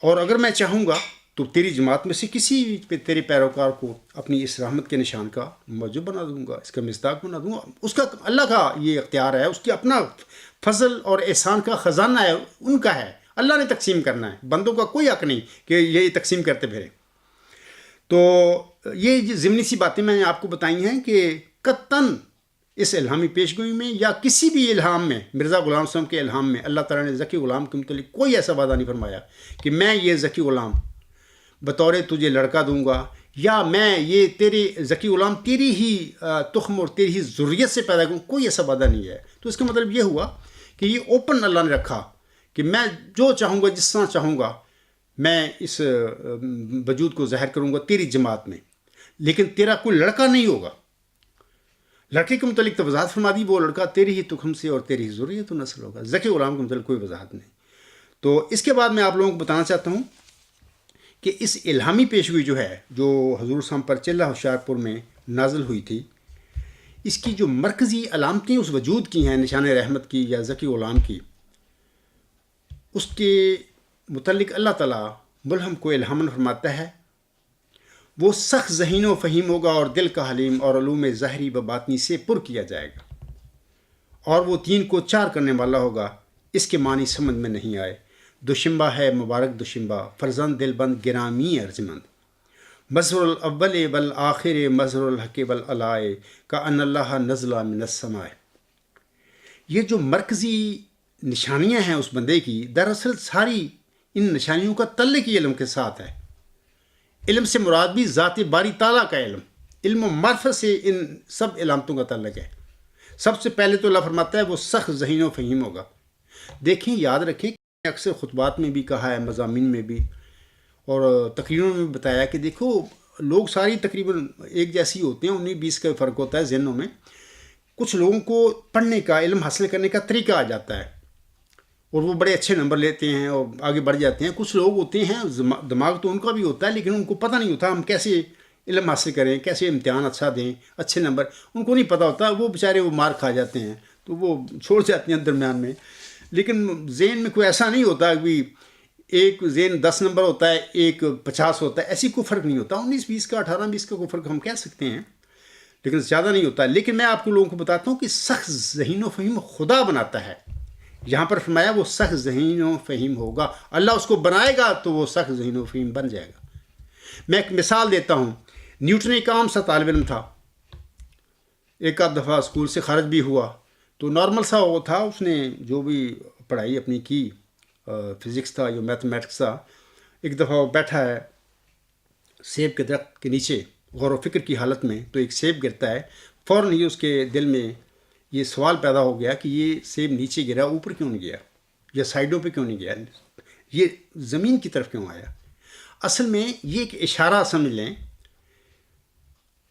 اور اگر میں چاہوں گا تو تیری جماعت میں سے کسی بھی تیرے پیروکار کو اپنی اس رحمت کے نشان کا موجب بنا دوں گا، اس کا مصداق بنا دوں گا. اس کا اللہ کا یہ اختیار ہے، اس کی اپنا فضل اور احسان کا خزانہ ہے، ان کا ہے. اللہ نے تقسیم کرنا ہے، بندوں کا کوئی حق نہیں کہ یہ تقسیم کرتے پھرے. تو یہ ضمنی سی باتیں میں نے آپ کو بتائی ہیں کہ قطعاً اس الہامی پیشگوئی میں یا کسی بھی الہام میں مرزا غلام صاحب کے الہام میں اللہ تعالیٰ نے ذکی غلام کے متعلق کوئی ایسا وعدہ نہیں فرمایا کہ میں یہ ذکی غلام بطور تجھے لڑکا دوں گا یا میں یہ تیرے ذکی غلام تیری ہی تخم اور تیری ہی ذریت سے پیدا کروں. کوئی ایسا وعدہ نہیں ہے. تو اس کا مطلب یہ ہوا کہ یہ اوپن اللہ نے رکھا کہ میں جو چاہوں گا جس طرح چاہوں گا میں اس وجود کو ظاہر کروں گا تیری جماعت میں، لیکن تیرا کوئی لڑکا نہیں ہوگا. لڑکے کے متعلق تو وضاحت فرما دی وہ لڑکا تیری ہی تخم سے اور تیری ہی ذریت و نسل ہوگا. ذکی غلام کے متعلق کوئی وضاحت نہیں. تو اس کے بعد میں آپ لوگوں کو بتانا چاہتا ہوں کہ اس الہامی پیشگوئی جو ہے جو حضور صاحب پر چلہ ہوشیارپور میں نازل ہوئی تھی، اس کی جو مرکزی علامتیں اس وجود کی ہیں نشان رحمت کی یا ذکی غلام کی، اس کے متعلق اللہ تعالیٰ ملہم کو الہاماً فرماتا ہے وہ سخت ذہین و فہیم ہوگا اور دل کا حلیم اور علوم ظاہری و باطنی سے پر کیا جائے گا، اور وہ 3 کو 4 کرنے والا ہوگا. اس کے معنی سمجھ میں نہیں آئے. دوشمبہ ہے مبارک دوشمبہ، فرزند دل بند گرامی ارجمند، مظہر الاول والآخر مظہر الحق والعلائے کا ان اللہ نزل من السماء. یہ جو مرکزی نشانیاں ہیں اس بندے کی، دراصل ساری ان نشانیوں کا تعلق ہی علم کے ساتھ ہے. علم سے مراد بھی ذات باری تعالیٰ کا علم و معرفت سے ان سب علامتوں کا تعلق ہے. سب سے پہلے تو اللہ فرماتا ہے وہ سخت ذہین و فہیم ہوگا. دیکھیں یاد رکھیں کہ اکثر خطبات میں بھی کہا ہے، مضامین میں بھی اور تقریروں میں بھی بتایا کہ دیکھو لوگ ساری تقریباً ایک جیسی ہوتے ہیں، 19-20 کا فرق ہوتا ہے ذہنوں میں. کچھ لوگوں کو پڑھنے کا علم حاصل کرنے کا طریقہ آ جاتا ہے اور وہ بڑے اچھے نمبر لیتے ہیں اور آگے بڑھ جاتے ہیں. کچھ لوگ ہوتے ہیں دماغ تو ان کا بھی ہوتا ہے لیکن ان کو پتہ نہیں ہوتا ہم کیسے علم حاصل کریں، کیسے امتحان اچھا دیں، اچھے نمبر ان کو نہیں پتہ ہوتا. وہ بیچارے وہ مار کھا جاتے ہیں تو وہ چھوڑ جاتے ہیں درمیان میں. لیکن ذہن میں کوئی ایسا نہیں ہوتا کہ ایک ذہن 10 نمبر ہوتا ہے ایک 50 ہوتا ہے، ایسی کوئی فرق نہیں ہوتا. 19-20 کا 18-20 کا کوئی فرق ہم کہہ سکتے ہیں لیکن زیادہ نہیں ہوتا. لیکن میں آپ کو لوگوں کو بتاتا ہوں کہ سخت ذہین و فہیم خدا بناتا ہے. یہاں پر فرمایا وہ سخت ذہین و فہیم ہوگا. اللہ اس کو بنائے گا تو وہ سخت ذہین و فہیم بن جائے گا. میں ایک مثال دیتا ہوں. نیوٹن ایک عام سا طالب علم تھا، ایک آدھ دفعہ اسکول سے خارج بھی ہوا تو نارمل سا وہ تھا، اس نے جو بھی پڑھائی اپنی کی، فزکس تھا یا میتھمیٹکس تھا. ایک دفعہ وہ بیٹھا ہے سیب کے درخت کے نیچے غور و فکر کی حالت میں، تو ایک سیب گرتا ہے. فوراً ہی اس کے دل میں یہ سوال پیدا ہو گیا کہ یہ سیب نیچے گرا، اوپر کیوں نہیں گیا یا سائڈوں پہ کیوں نہیں گیا، یہ زمین کی طرف کیوں آیا. اصل میں یہ ایک اشارہ سمجھ لیں،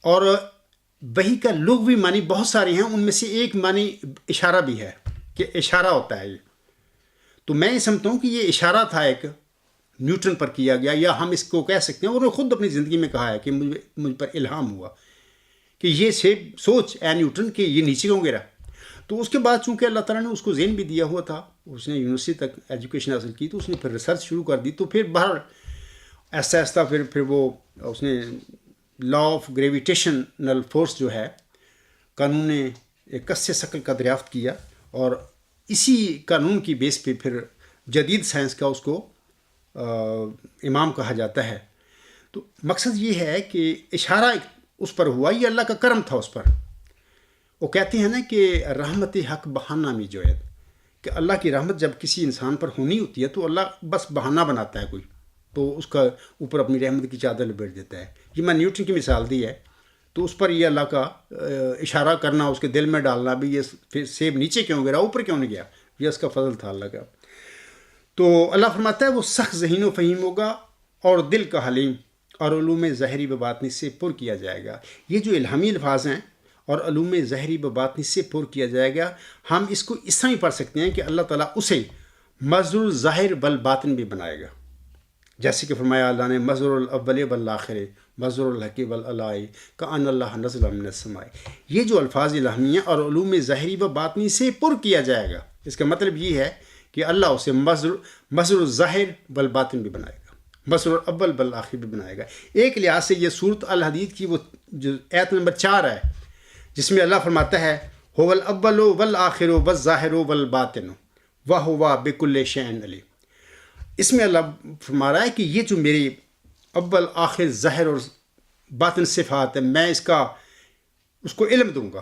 اور وحی کا لغوی معنی بہت سارے ہیں، ان میں سے ایک معنی اشارہ بھی ہے کہ اشارہ ہوتا ہے یہ. تو میں یہ سمجھتا ہوں کہ یہ اشارہ تھا ایک نیوٹن پر کیا گیا، یا ہم اس کو کہہ سکتے ہیں انہوں نے خود اپنی زندگی میں کہا ہے کہ مجھ پر الہام ہوا کہ یہ سوچ اے نیوٹن کہ یہ نیچے کیوں گرا. تو اس کے بعد چونکہ اللہ تعالیٰ نے اس کو ذہن بھی دیا ہوا تھا، اس نے یونیورسٹی تک ایجوکیشن حاصل کی، تو اس نے پھر ریسرچ شروع کر دی. تو پھر باہر ایسا ایسا پھر وہ اس نے لا آف گریویٹیشنل فورس جو ہے، قانون کس ثقل کا دریافت کیا، اور اسی قانون کی بیس پہ پھر جدید سائنس کا اس کو امام کہا جاتا ہے. تو مقصد یہ ہے کہ اشارہ اس پر ہوا، یہ اللہ کا کرم تھا اس پر. وہ کہتے ہیں نا کہ رحمت حق بہانہ میں جوید، کہ اللہ کی رحمت جب کسی انسان پر ہونی ہوتی ہے تو اللہ بس بہانہ بناتا ہے کوئی، تو اس کا اوپر اپنی رحمت کی چادر لپیٹ دیتا ہے. یہ میں نیوٹن کی مثال دی ہے، تو اس پر یہ اللہ کا اشارہ کرنا، اس کے دل میں ڈالنا بھی یہ سیب نیچے کیوں گرا اوپر کیوں نہیں گیا، یہ اس کا فضل تھا اللہ کا. تو اللہ فرماتا ہے وہ سخت ذہین و فہیم ہوگا اور دل کا حلیم، اور علوم ظاہری و باطنی سے پر کیا جائے گا. یہ جو الہامی الفاظ ہیں، اور علوم ظاہری و باطنی سے پر کیا جائے گا، ہم اس کو اس طرح ہی پڑھ سکتے ہیں کہ اللہ تعالیٰ اسے مظہر الظاہر بالباطن بھی بنائے گا. جیسے کہ فرمایا اللہ نے مظہر الاول والآخر مظہر الحق والعلاء کأن اللہ نزل من السماء. یہ جو الفاظ الہامی ہیں اور علوم ظاہری و باطنی سے پر کیا جائے گا، اس کا مطلب یہ ہے کہ اللہ اسے مظہر الظاہر والباطن بھی بنائے گا، مظہر الاول والآخر بھی بنائے گا. ایک لحاظ سے یہ سورۃ الحدید کی وہ جو آیت نمبر 4 ہے، جس میں اللہ فرماتا ہے هو الاول والآخر والظاہر والباطن وہو بکل شیء علیم. اس میں اللہ فرما رہا ہے کہ یہ جو میری اول آخر ظاہر اور باطن صفات ہے، میں اس کو علم دوں گا.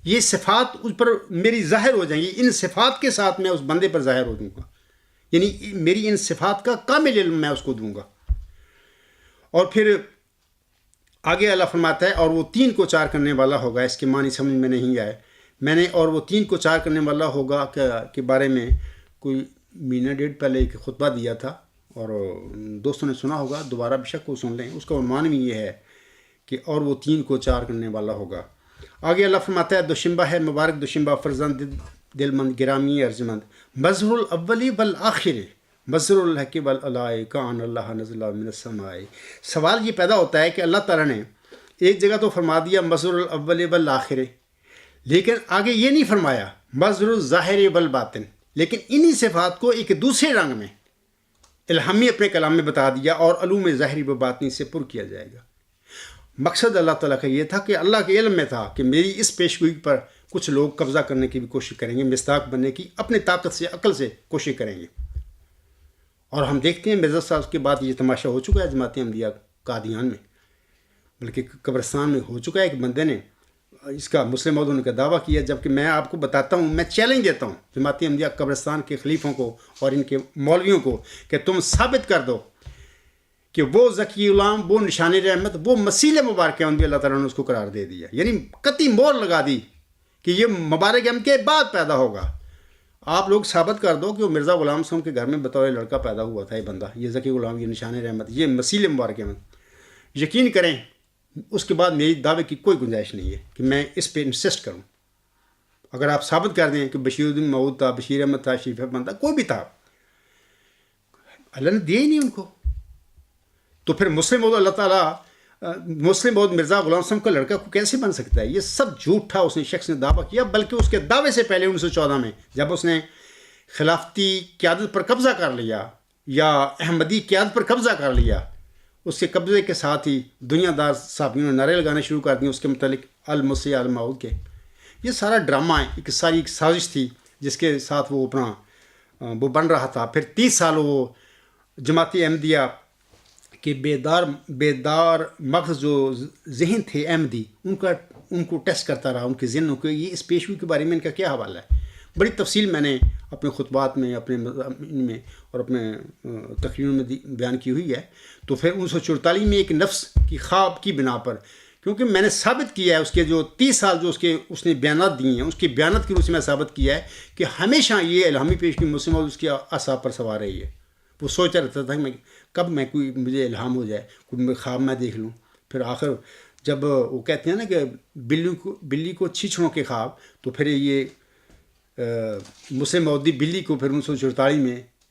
یہ صفات اس پر میری ظاہر ہو جائیں گی، ان صفات کے ساتھ میں اس بندے پر ظاہر ہو دوں گا، یعنی میری ان صفات کا کامل علم میں اس کو دوں گا. اور پھر آگے اللہ فرماتا ہے اور وہ 3 کو 4 کرنے والا ہوگا. اس کے معنی سمجھ میں نہیں آئے میں نے. اور وہ 3 کو 4 کرنے والا ہوگا کے بارے میں کوئی مہینہ ڈیڑھ پہلے ایک خطبہ دیا تھا، اور دوستوں نے سنا ہوگا، دوبارہ بے شک وہ سن لیں. اس کا عنوان بھی یہ ہے کہ اور وہ 3 کو 4 کرنے والا ہوگا. آگے اللہ فرماتا ہے دوشنبہ ہے مبارک دوشنبہ فرزند دل مند گرامی ارجمند مظہر الاول والآخر مظہر الحق والعلاء کأن اللہ نزل من السماء. سوال یہ پیدا ہوتا ہے کہ اللہ تعالیٰ نے ایک جگہ تو فرما دیا مظہر الاول والآخر، لیکن آگے یہ نہیں فرمایا مظہر الظاہر والباطن، لیکن انہی صفات کو ایک دوسرے رنگ میں الہامی اپنے کلام میں بتا دیا اور علوم ظاہری و باطنی سے پر کیا جائے گا. مقصد اللہ تعالیٰ کا یہ تھا کہ اللہ کے علم میں تھا کہ میری اس پیشگوئی پر کچھ لوگ قبضہ کرنے کی بھی کوشش کریں گے، مصداق بننے کی اپنے طاقت سے عقل سے کوشش کریں گے. اور ہم دیکھتے ہیں مرزا صاحب کے بعد یہ تماشا ہو چکا ہے جماعت احمدیہ قادیان میں، بلکہ قبرستان میں ہو چکا ہے. ایک بندے نے اس کا مسلم عہد ہونے کا دعویٰ کیا، جبکہ میں آپ کو بتاتا ہوں، میں چیلنج دیتا ہوں جماعت احمدیہ قبرستان کے خلیفوں کو اور ان کے مولویوں کو کہ تم ثابت کر دو کہ وہ ذکی غلام، وہ نشان رحمت، وہ مسیل مبارک احمدی اللہ تعالیٰ نے اس کو قرار دے دیا، یعنی قطعی مور لگا دی کہ یہ مبارک احمد کے بعد پیدا ہوگا. آپ لوگ ثابت کر دو کہ وہ مرزا غلام صاحب کے گھر میں بطور لڑکا پیدا ہوا تھا، یہ بندہ، یہ ذکی غلام، یہ نشان رحمت، یہ مسیل مبارک احمد. یقین کریں اس کے بعد میری دعوے کی کوئی گنجائش نہیں ہے کہ میں اس پہ انسسٹ کروں. اگر آپ ثابت کر دیں کہ بشیر الدین مود تھا، بشیر احمد تھا، شریف احمد تھا، کوئی بھی تھا، اللہ نے دیا ہی نہیں ان کو. تو پھر مسلم عہد اللہ تعالیٰ مسلم عہد مرزا غلام صاحب کا لڑکا کو کیسے بن سکتا ہے؟ یہ سب جھوٹ تھا. اس نے شخص نے دعویٰ کیا، بلکہ اس کے دعوے سے پہلے 1914 میں جب اس نے خلافتی قیادت پر قبضہ کر لیا یا احمدی قیادت پر قبضہ کر لیا، اس کے قبضے کے ساتھ ہی دنیا دار صحابیوں نے نعرے لگانے شروع کر دیے اس کے متعلق المسیح الموعود کے. یہ سارا ڈرامہ ہے، ایک سازش تھی جس کے ساتھ وہ اپنا وہ بن رہا تھا. پھر 30 سال وہ جماعت احمدیہ کے بیدار مغز جو ذہن تھے احمدی، ان کو ٹیسٹ کرتا رہا، ان کے ذہنوں کو. یہ اس پیشگوئی کے بارے میں ان کا کیا حوالہ ہے؟ بڑی تفصیل میں نے اپنے خطبات میں، اپنے مضامین میں اور اپنے تقریروں میں بیان کی ہوئی ہے. تو پھر 1944 میں ایک نفس کی خواب کی بنا پر، کیونکہ میں نے ثابت کیا ہے اس کے جو 30 سال جو اس نے بیانات دیے ہیں، اس کے بیانات کی روح سے میں ثابت کیا ہے کہ ہمیشہ یہ الہامی پیشگوئی مسلم اور اس کے اعصاب پر سوار رہی ہے. وہ سوچتا رہتا تھا کہ کب میں کوئی مجھے الہام ہو جائے، کوئی خواب میں دیکھ لوں. پھر آخر جب وہ کہتے ہیں نا کہ بلی کو چھچھڑوں کے خواب، تو پھر یہ مسلم عہدی بلی کو پھر 1944 میں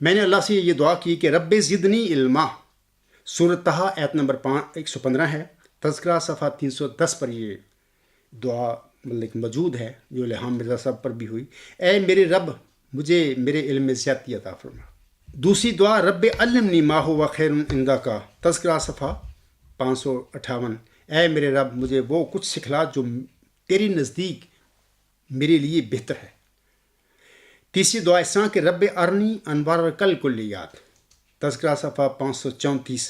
میں نے اللہ سے یہ دعا کی کہ رب زدنی علما. سورۃ طٰہٰ آیت نمبر 115 ہے. تذکرہ صفحہ 310 پر یہ دعا مطلب موجود ہے جو الہام مرزا صاحب پر بھی ہوئی. اے میرے رب مجھے میرے علم میں زیادتی عطا فرما. دوسری دعا رب علمنی ما ہوا خیر عندک. تذکرہ صفحہ 558. اے میرے رب مجھے وہ کچھ سکھلا جو تیری نزدیک میرے لیے بہتر ہے. تیسری دعا اس طرح کہ رب ارنی انوار کل کلیات. تذکرہ صفحہ 534.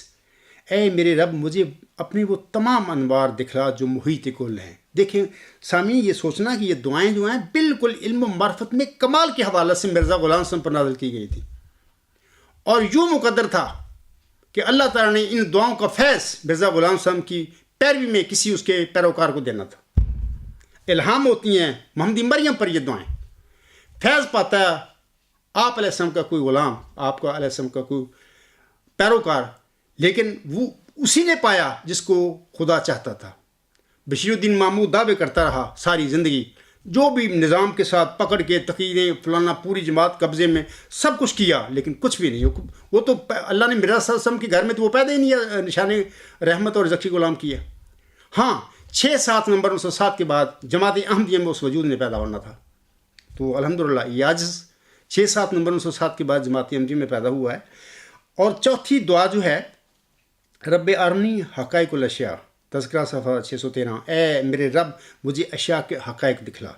اے میرے رب مجھے اپنے وہ تمام انوار دکھلا جو محیط کل ہیں. دیکھیں سامعین، یہ سوچنا کہ یہ دعائیں جو ہیں بالکل علم و معرفت میں کمال کے حوالے سے مرزا غلام صاحب پر نازل کی گئی تھی، اور یوں مقدر تھا کہ اللہ تعالیٰ نے ان دعاؤں کا فیض مرزا غلام صاحب کی پیروی میں کسی اس کے پیروکار کو دینا تھا. الہام ہوتی ہیں محمدی مریم پر یہ دعائیں. فیض پاتا ہے آپ علیہ السلام کا کوئی غلام، آپ کا علیہ السلام کا کوئی پیروکار، لیکن وہ اسی نے پایا جس کو خدا چاہتا تھا. بشیر الدین محمود دعوے کرتا رہا ساری زندگی، جو بھی نظام کے ساتھ پکڑ کے تقریریں فلانا پوری جماعت قبضے میں سب کچھ کیا، لیکن کچھ بھی نہیں. وہ تو اللہ نے مرزا صلی اللہ علیہ وسلم کے گھر میں تو وہ پیدا ہی نہیں نشان رحمت اور ذکی غلام کیا. ہاں 6-7 نومبر 1907 کے بعد جماعت احمدیہ میں اس وجود نے پیدا ہونا تھا. تو الحمدللہ یہ عاجز 6-7 نومبر 1907 کے بعد جماعت احمدیہ میں پیدا ہوا ہے. اور چوتھی دعا جو ہے رب ارنی حقائق الاشیاء. تذکرہ صفحہ 613. اے میرے رب مجھے اشیاء کے حقائق دکھلا.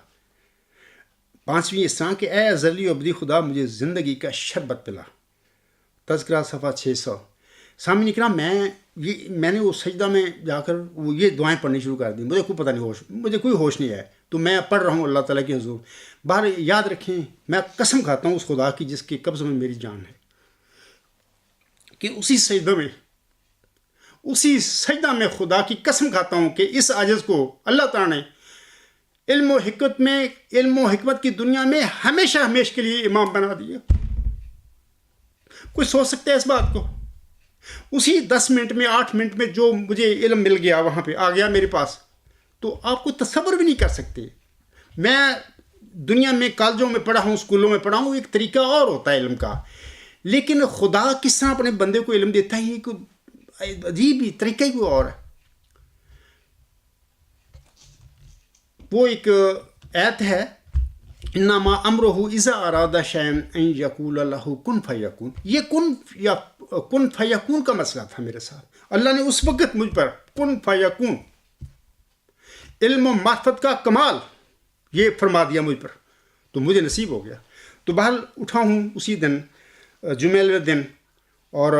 پانچویں اس طرح کہ اے ازلی ابدی خدا مجھے زندگی کا شربت پلا. تذکرہ صفحہ 600. سامعین اکرام، میں نے وہ سجدہ میں جا کر وہ یہ دعائیں پڑھنی شروع کر دی. مجھے کوئی پتہ نہیں، مجھے کوئی ہوش نہیں ہے، تو میں پڑھ رہا ہوں اللہ تعالیٰ کے حضور. باہر یاد رکھیں، میں قسم کھاتا ہوں اس خدا کی جس کے قبض میں میری جان ہے، کہ اسی سجدہ میں خدا کی قسم کھاتا ہوں کہ اس عاجز کو اللہ تعالیٰ نے علم و حکمت کی دنیا میں ہمیشہ کے لیے امام بنا دیا. کوئی سوچ سکتا ہے اس بات کو؟ اسی 10 منٹ میں 8 منٹ میں جو مجھے علم مل گیا وہاں پہ آ گیا میرے پاس، تو آپ کو تصور بھی نہیں کر سکتے. میں دنیا میں کالجوں میں پڑھا ہوں، اسکولوں میں پڑھا ہوں، ایک طریقہ اور ہوتا ہے علم کا، لیکن خدا کس طرح اپنے بندے کو علم دیتا ہے، یہ عجیب ہی طریقہ ہی کوئی اور ہے. وہ ایک آیت ہے انما امرہ اذا اراد شیئا ان یقول لہ کن فیکون. یہ کن فیکون کا مسئلہ تھا میرے ساتھ. اللہ نے اس وقت مجھ پر کن فیکون علم و معرفت کا کمال یہ فرما دیا مجھ پر، تو مجھے نصیب ہو گیا. تو بہرحال اٹھا ہوں اسی دن، جمعے والے دن، اور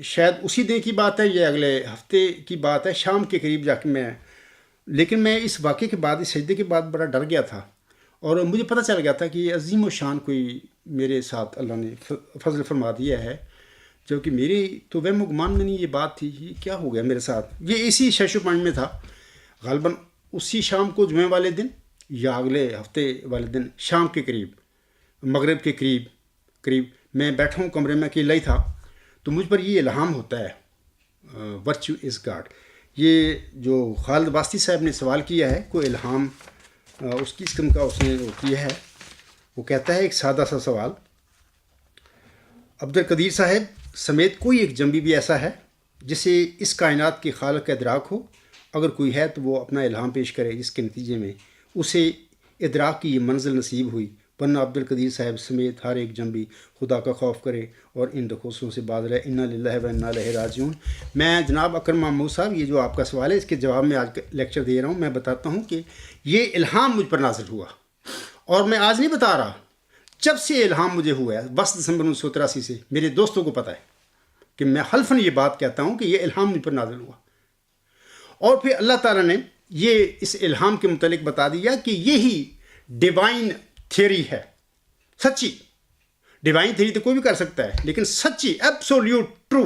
شاید اسی دن کی بات ہے یا اگلے ہفتے کی بات ہے، شام کے قریب جا کے لیکن میں اس واقعے کے بعد، اس سجدے کے بعد بڑا ڈر گیا تھا، اور مجھے پتہ چل گیا تھا کہ یہ عظیم و شان کوئی میرے ساتھ اللہ نے فضل فرما دیا ہے، جبکہ میری تو وہم و گمان میں نہیں یہ بات تھی. یہ کیا ہو گیا میرے ساتھ؟ یہ اسی شیشو پوائنٹ میں تھا غالباً اسی شام کو، جمعے والے دن یا اگلے ہفتے والے دن شام کے قریب، مغرب کے قریب میں بیٹھا ہوں کمرے میں، اکیلا ہی تھا. تو مجھ پر یہ الہام ہوتا ہے ورچو از گاڈ. یہ جو خالد واسطی صاحب نے سوال کیا ہے، کوئی الہام اس کی قسم کا اس نے وہ کیا ہے. وہ کہتا ہے ایک سادہ سا سوال، عبد القدیر صاحب سمیت کوئی ایک جنبی بھی ایسا ہے جسے اس کائنات کے خالق کا ادراک ہو؟ اگر کوئی ہے تو وہ اپنا الہام پیش کرے جس کے نتیجے میں اسے ادراک کی یہ منزل نصیب ہوئی. ورنہ عبد القدیر صاحب سمیت ہر ایک جنبی خدا کا خوف کرے اور ان دخوصوں سے باز رہے. انا للہ و انا الیہ راجعون. میں جناب اکرم محمود صاحب، یہ جو آپ کا سوال ہے اس کے جواب میں آج لیکچر دے رہا ہوں. میں بتاتا ہوں کہ یہ الہام مجھ پر نازل ہوا، اور میں آج نہیں بتا رہا، جب سے الہام مجھے ہوا ہے 10 دسمبر 1983 سے، میرے دوستوں کو پتہ ہے کہ میں حلفاً یہ بات کہتا ہوں کہ یہ الہام مجھ پر نازل ہوا. اور پھر اللہ تعالیٰ نے یہ اس الہام کے متعلق بتا دیا کہ یہی ڈیوائن تھیوری ہے، سچی ڈیوائن تھیوری تو کوئی بھی کر سکتا ہے، لیکن سچی ایبسولوٹ ٹرو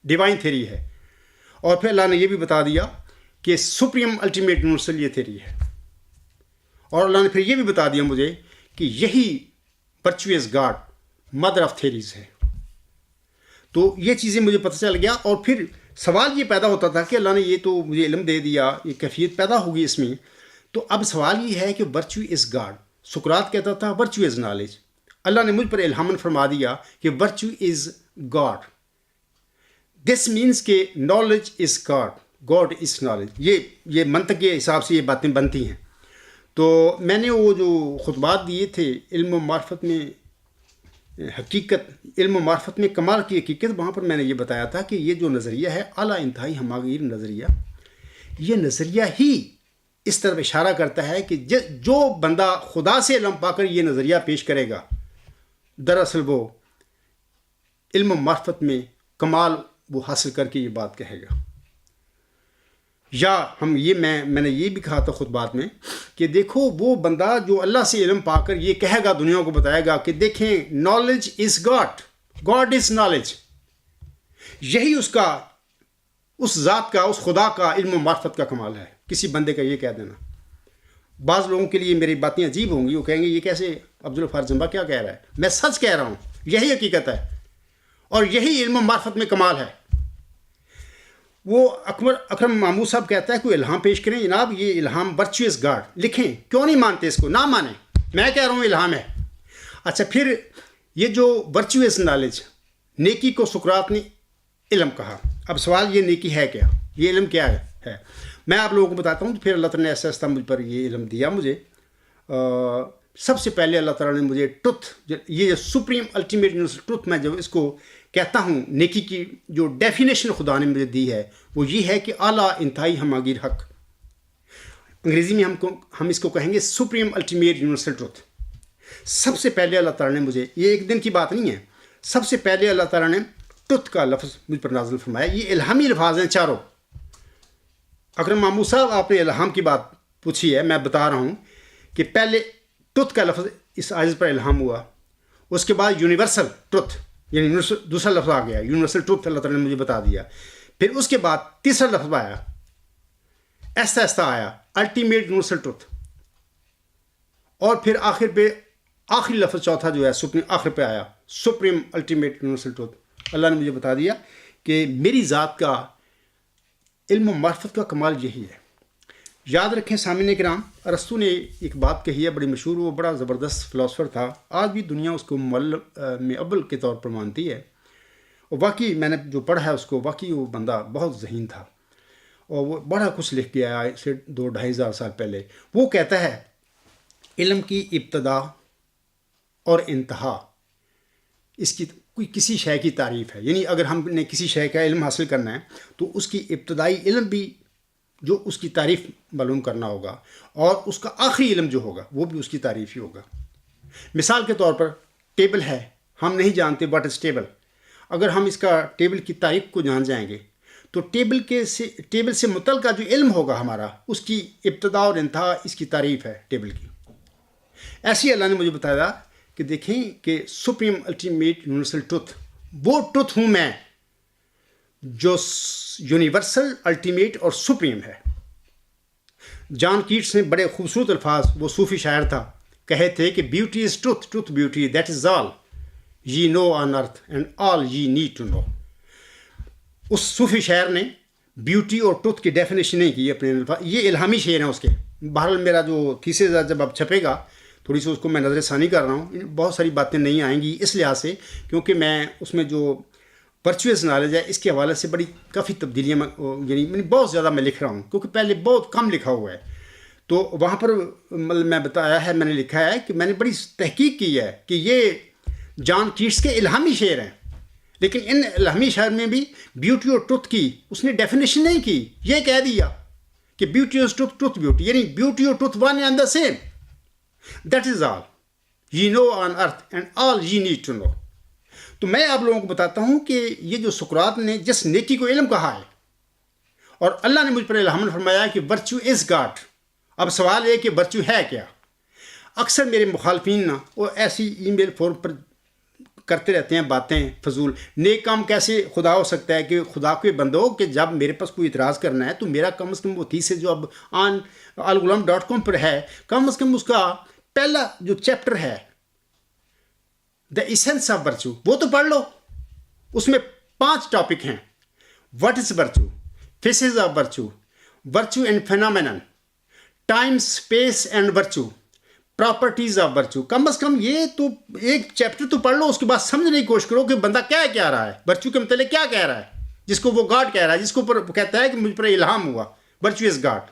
ڈیوائن تھیوری ہے. اور پھر اللہ نے یہ بھی بتا دیا کہ سپریم الٹیمیٹ یونیورسل یہ تھیوری ہے. اور اللہ نے پھر یہ بھی بتا دیا مجھے کہ یہی virtuous God mother of theories ہے. تو یہ چیزیں مجھے پتہ چل گیا. اور پھر سوال یہ پیدا ہوتا تھا کہ اللہ نے یہ تو مجھے علم دے دیا، یہ کیفیت پیدا ہوگی اس میں، تو اب سوال یہ ہے کہ ورچو از گاڈ. سقراط کہتا تھا ورچو از نالج. اللہ نے مجھ پر الہامن فرما دیا کہ virtue is God. This means کہ knowledge is God, God is knowledge. یہ منطق کے حساب سے یہ باتیں بنتی ہیں. تو میں نے وہ جو خطبات دیے تھے علم و معرفت میں حقیقت، علم و معرفت میں کمال کی حقیقت، وہاں پر میں نے یہ بتایا تھا کہ یہ جو نظریہ ہے اعلیٰ انتہائی ہماگیر نظریہ، یہ نظریہ ہی اس طرف اشارہ کرتا ہے کہ جو بندہ خدا سے علم پا کر یہ نظریہ پیش کرے گا، دراصل وہ علم و معرفت میں کمال وہ حاصل کر کے یہ بات کہے گا. یا میں نے یہ بھی کہا تھا خطبات میں کہ دیکھو وہ بندہ جو اللہ سے علم پا کر یہ کہے گا، دنیا کو بتائے گا کہ دیکھیں knowledge is God, God is knowledge. یہی اس ذات کا، اس خدا کا علم و معرفت کا کمال ہے. کسی بندے کا یہ کہہ دینا. بعض لوگوں کے لیے میری باتیں عجیب ہوں گی، وہ کہیں گے یہ کیسے عبدالغفار جمبا کیا کہہ رہا ہے. میں سچ کہہ رہا ہوں، یہی حقیقت ہے اور یہی علم و معرفت میں کمال ہے. وہ اکرم محمود صاحب کہتا ہے کوئی الہام پیش کریں، جناب یہ الہام ورچوئس گاڈ لکھیں، کیوں نہیں مانتے اس کو؟ نہ مانیں، میں کہہ رہا ہوں الہام ہے. اچھا پھر یہ جو ورچوئس نالج، نیکی کو سقراط نے علم کہا. اب سوال یہ نیکی ہے کیا، یہ علم کیا ہے؟ میں آپ لوگوں کو بتاتا ہوں. تو پھر اللہ تعالیٰ نے ایسا ایسا مجھ پر یہ علم دیا. مجھے سب سے پہلے اللہ تعالیٰ نے مجھے ٹروتھ، یہ سپریم الٹیمیٹ یونیورسل ٹروتھ، میں جب اس کو کہتا ہوں نیکی کی جو ڈیفینیشن خدا نے مجھے دی ہے وہ یہ ہے کہ اعلیٰ انتہائی ہماگیر حق. انگریزی میں ہم اس کو کہیں گے سپریم الٹیمیٹ یونیورسل ٹروتھ. سب سے پہلے اللہ تعالیٰ نے مجھے، یہ ایک دن کی بات نہیں ہے، سب سے پہلے اللہ تعالیٰ نے ٹروتھ کا لفظ مجھ پر نازل فرمایا. یہ الہامی الفاظ ہیں چاروں. اکرم محمود صاحب آپ نے الہام کی بات پوچھی ہے، میں بتا رہا ہوں کہ پہلے ٹروتھ کا لفظ اس آیت پر الہام ہوا، اس کے بعد یونیورسل ٹروتھ یعنی دوسرا لفظ آ گیا، یونیورسل ٹروتھ اللہ تعالیٰ نے مجھے بتا دیا. پھر اس کے بعد تیسرا لفظ آیا، ایسا ایسا آیا الٹیمیٹ یونیورسل ٹروتھ. اور پھر آخر پہ آخری لفظ چوتھا جو ہے سپریم، آخر پہ آیا سپریم الٹیمیٹ یونیورسل ٹروتھ. اللہ نے مجھے بتا دیا کہ میری ذات کا علم و معرفت کا کمال یہی ہے. یاد رکھیں سامعین کرام، ارسطو نے ایک بات کہی ہے بڑی مشہور، وہ بڑا زبردست فلاسفر تھا، آج بھی دنیا اس کو معلم میں اول کے طور پر مانتی ہے. اور واقعی میں نے جو پڑھا ہے اس کو، واقعی وہ بندہ بہت ذہین تھا اور وہ بڑا کچھ لکھ کے آیا سے 2-2,500 سال پہلے. وہ کہتا ہے علم کی ابتدا اور انتہا اس کی کوئی کسی شے کی تعریف ہے. یعنی اگر ہم نے کسی شے کا علم حاصل کرنا ہے تو اس کی ابتدائی علم بھی جو اس کی تعریف معلوم کرنا ہوگا، اور اس کا آخری علم جو ہوگا وہ بھی اس کی تعریف ہی ہوگا. مثال کے طور پر ٹیبل ہے، ہم نہیں جانتے واٹ از ٹیبل. اگر ہم اس کا ٹیبل کی تعریف کو جان جائیں گے تو ٹیبل سے متعلقہ جو علم ہوگا ہمارا، اس کی ابتدا اور انتہا اس کی تعریف ہے ٹیبل کی. ایسی اللہ نے مجھے بتایا کہ دیکھیں کہ سپریم الٹیمیٹ یونیورسل ٹروتھ وہ ٹروتھ ہوں میں جو یونیورسل الٹیمیٹ اور سپریم ہے. جان کیٹس نے بڑے خوبصورت الفاظ، وہ صوفی شاعر تھا، کہے تھے کہ beauty is truth, truth beauty, that is all ye know on earth and all ye need to know. اس صوفی شاعر نے بیوٹی اور ٹروتھ کی ڈیفینیشن نہیں کی اپنے الفاظ، یہ الہامی شعر ہیں اس کے. بہرحال میرا جو تھیسس جب اب چھپے گا تھوڑی سی اس کو میں نظر ثانی کر رہا ہوں، بہت ساری باتیں نہیں آئیں گی اس لحاظ سے کیونکہ میں اس میں جو ورچوئس نالج ہے اس کے حوالے سے بڑی کافی تبدیلیاں یعنی بہت زیادہ میں لکھ رہا ہوں کیونکہ پہلے بہت کم لکھا ہوا ہے. تو وہاں پر مطلب میں بتایا ہے، میں نے لکھا ہے کہ میں نے بڑی تحقیق کی ہے کہ یہ جان کیٹس کے الہامی شعر ہیں، لیکن ان الہامی شعر میں بھی بیوٹی اور ٹروتھ کی اس نے ڈیفینیشن نہیں کی. یہ کہہ دیا کہ beauty is truth, truth beauty, یعنی بیوٹی اور truth one and the same, that is all you know on earth and all you need to know. تو میں آپ لوگوں کو بتاتا ہوں کہ یہ جو سقراط نے جس نیکی کو علم کہا ہے اور اللہ نے مجھ پر الہام فرمایا کہ ورچو از گاڈ. اب سوال یہ کہ ورچو ہے کیا؟ اکثر میرے مخالفین نا وہ ایسی ای میل فورم پر کرتے رہتے ہیں باتیں فضول. نیک کام کیسے خدا ہو سکتا ہے کہ خدا کے بندو کہ جب میرے پاس کوئی اعتراض کرنا ہے تو میرا کم از کم وہ تھیسس جو اب آن algolam.com پر ہے، کم از کم اس کا پہلا جو چیپٹر ہے دا ایسنس آف ورچو وہ تو پڑھ لو. اس میں 5 ٹاپک ہیں: what is virtue, phases of virtue, virtue and phenomenon, time space and virtue, properties of virtue. کم از کم یہ تو ایک چیپٹر تو پڑھ لو, اس کے بعد سمجھنے کی کوشش کرو کہ بندہ کیا رہا ہے, ورچو کے متعلق کیا کہہ رہا ہے, جس کو وہ گاڈ کہہ رہا ہے, جس کو کہتا ہے کہ مجھ پر الہام ہوا, ورچو از گاڈ.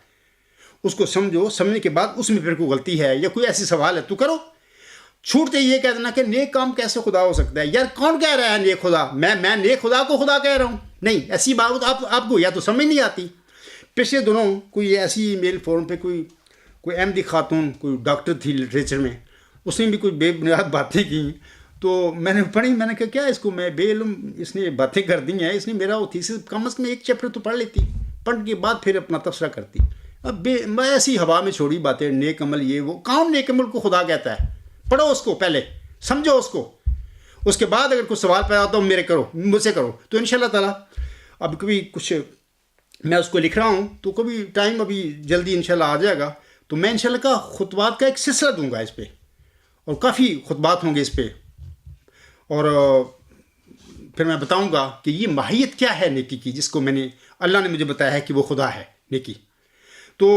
اس کو سمجھو, سمجھنے کے بعد اس میں پھر کوئی غلطی ہے یا کوئی ایسی سوال ہے تو کرو. چھوٹتے یہ کہہ دینا کہ نیک کام کیسے خدا ہو سکتا ہے, یار کون کہہ رہا ہے نیک خدا, میں نیک خدا کو خدا کہہ رہا ہوں, نہیں. ایسی بات آپ کو یا تو سمجھ نہیں آتی. پچھلے دنوں کوئی ایسی میل فورم پہ کوئی احمدی خاتون, کوئی ڈاکٹر تھی لٹریچر میں, اس نے بھی کوئی بے بنیاد باتیں کی, تو میں نے پڑھی, میں نے کہا کیا اس کو, میں بے علم, اس نے باتیں کر دی ہیں, اس نے میرا وہ تھیسس کم از کم ایک چیپٹر تو پڑھ لیتی, پڑھ کے بعد پھر اپنا تبصرہ کرتی. اب میں ایسی ہوا میں چھوڑی باتیں, نیک عمل یہ وہ, کون نیک عمل کو خدا کہتا ہے, پڑھو اس کو پہلے, سمجھو اس کو, اس کے بعد اگر کوئی سوال پیدا ہوتا ہو مجھ سے کرو. تو انشاءاللہ تعالیٰ اب کبھی کچھ میں اس کو لکھ رہا ہوں, تو کبھی ٹائم ابھی جلدی انشاءاللہ آ جائے گا, تو میں انشاءاللہ کا خطبات کا ایک سلسلہ دوں گا اس پہ, اور کافی خطبات ہوں گے اس پہ, اور پھر میں بتاؤں گا کہ یہ ماہیت کیا ہے نیکی کی, جس کو میں نے, اللہ نے مجھے بتایا ہے کہ وہ خدا ہے نیکی. تو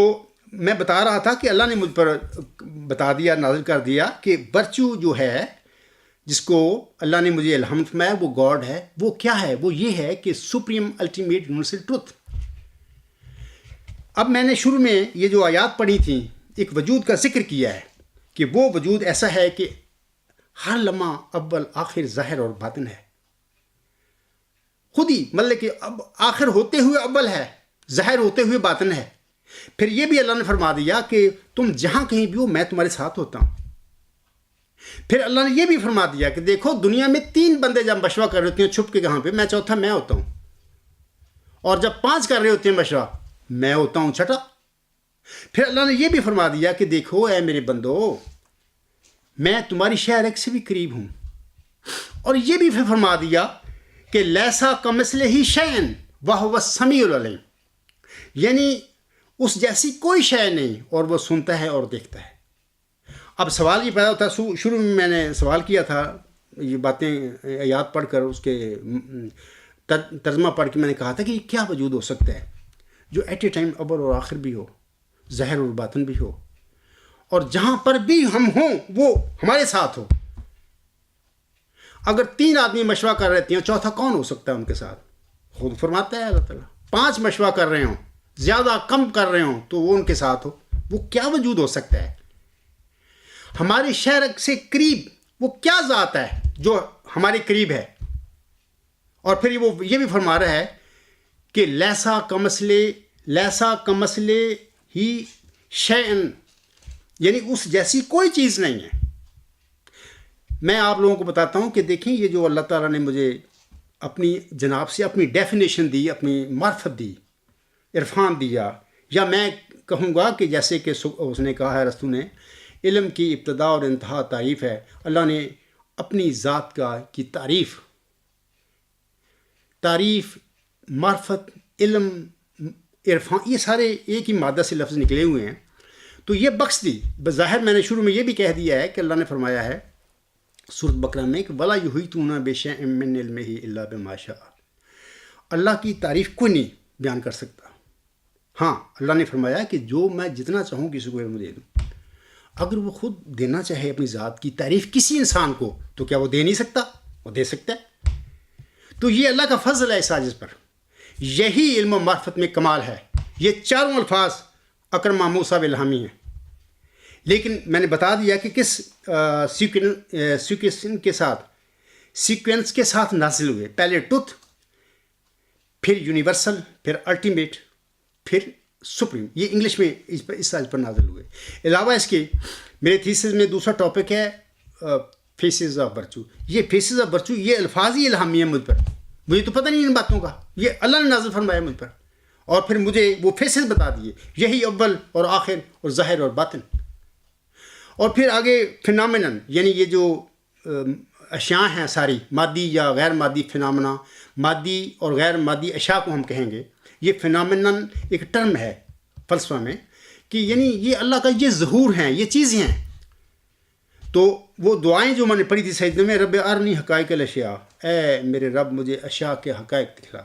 میں بتا رہا تھا کہ اللہ نے مجھ پر بتا دیا, نازل کر دیا کہ ورچو جو ہے, جس کو اللہ نے مجھے الہام فرمایا, وہ گاڈ ہے. وہ کیا ہے؟ وہ یہ ہے کہ سپریم الٹیمیٹ یونیورسل ٹروتھ. اب میں نے شروع میں یہ جو آیات پڑھی تھیں, ایک وجود کا ذکر کیا ہے کہ وہ وجود ایسا ہے کہ ہر لمحہ اول آخر ظاہر اور باطن ہے. خود ہی مطلب کہ اب آخر ہوتے ہوئے اول ہے, ظاہر ہوتے ہوئے باطن ہے. پھر یہ بھی اللہ نے فرما دیا کہ تم جہاں کہیں بھی ہو میں تمہارے ساتھ ہوتا ہوں. پھر اللہ نے یہ بھی فرما دیا کہ دیکھو دنیا میں 3 بندے جب مشورہ کر رہے ہوتے ہیں چھپ کے کہاں پہ, میں چوتھا میں ہوتا ہوں, اور جب 5 کر رہے ہوتے ہیں مشورہ, میں ہوتا ہوں چھٹا. پھر اللہ نے یہ بھی فرما دیا کہ دیکھو اے میرے بندو, میں تمہاری شہر ایک سے بھی قریب ہوں. اور یہ بھی پھر فرما دیا کہ لیسا کمثلہ شیء وہو السمیع العلیم, یعنی اس جیسی کوئی شے نہیں, اور وہ سنتا ہے اور دیکھتا ہے. اب سوال یہ پیدا ہوتا ہے, شروع میں نے سوال کیا تھا, یہ باتیں آیات پڑھ کر اس کے ترجمہ پڑھ کے میں نے کہا تھا کہ یہ کیا وجود ہو سکتا ہے جو ایٹ اے ٹائم اول اور آخر بھی ہو, ظاہر اور باطن بھی ہو, اور جہاں پر بھی ہم ہوں وہ ہمارے ساتھ ہو. اگر 3 آدمی مشورہ کر رہے ہیں, چوتھا کون ہو سکتا ہے ان کے ساتھ؟ خود فرماتا ہے اللہ تعالیٰ. 5 مشورہ کر رہے ہوں, زیادہ کم کر رہے ہوں, تو وہ ان کے ساتھ ہو. وہ کیا وجود ہو سکتا ہے؟ ہمارے شہر سے قریب وہ کیا ذات ہے جو ہمارے قریب ہے؟ اور پھر وہ یہ بھی فرما رہا ہے کہ لیسا کمثلہ ہی شیء, یعنی اس جیسی کوئی چیز نہیں ہے. میں آپ لوگوں کو بتاتا ہوں کہ دیکھیں, یہ جو اللہ تعالیٰ نے مجھے اپنی جناب سے اپنی ڈیفینیشن دی, اپنی معرفت دی, عرفان دیا, یا میں کہوں گا کہ جیسے کہ اس نے کہا ہے رسول نے, علم کی ابتدا اور انتہا تعریف ہے. اللہ نے اپنی ذات کی تعریف, معرفت, علم, عرفان, یہ سارے ایک ہی مادہ سے لفظ نکلے ہوئے ہیں, تو یہ بخش دی. بظاہر میں نے شروع میں یہ بھی کہہ دیا ہے کہ اللہ نے فرمایا ہے سورۃ بقرہ میں کہ وَلَا يُحِيطُونَ بِشَيْءٍ مِّنْ عِلْمِهِ إِلَّا بِمَا شَاءَ. اللہ کی تعریف کوئی نہیں بیان کر سکتا. ہاں, اللہ نے فرمایا کہ جو میں جتنا چاہوں کسی کو علم دے دوں. اگر وہ خود دینا چاہے اپنی ذات کی تعریف کسی انسان کو, تو کیا وہ دے نہیں سکتا؟ وہ دے سکتا ہے. تو یہ اللہ کا فضل ہے اس عاجز پر. یہی علم و معرفت میں کمال ہے. یہ چاروں الفاظ اکرمہ موسیٰ الہامی ہیں, لیکن میں نے بتا دیا کہ کس سیکوینس کے ساتھ نازل ہوئے. پہلے ٹروتھ, پھر یونیورسل, پھر الٹیمیٹ, پھر سپریم. یہ انگلش میں اس سال پر نازل ہوئے. علاوہ اس کے میرے تھیسس میں دوسرا ٹاپک ہے فیسز آف ورچو. یہ فیسز آف ورچو, یہ الفاظ ہی الہامی ہیں مجھ پر. مجھے تو پتہ نہیں ان باتوں کا, یہ اللہ نے نازل فرمایا مجھ پر, اور پھر مجھے وہ فیسز بتا دیے, یہی اول اور آخر اور ظاہر اور باطن. اور پھر آگے فینامنن, یعنی یہ جو اشیاء ہیں ساری, مادی یا غیر مادی فینامنا, مادی اور غیر مادی اشیاء کو ہم کہیں گے. یہ فینامنن ایک ٹرم ہے فلسفہ میں, کہ یعنی یہ اللہ کا یہ ظہور ہیں, یہ چیزیں ہیں. تو وہ دعائیں جو میں نے پڑھی تھی سجدے میں, رب ارنی حقائق الاشیاء, اے میرے رب مجھے اشیاء کے حقائق دکھلا.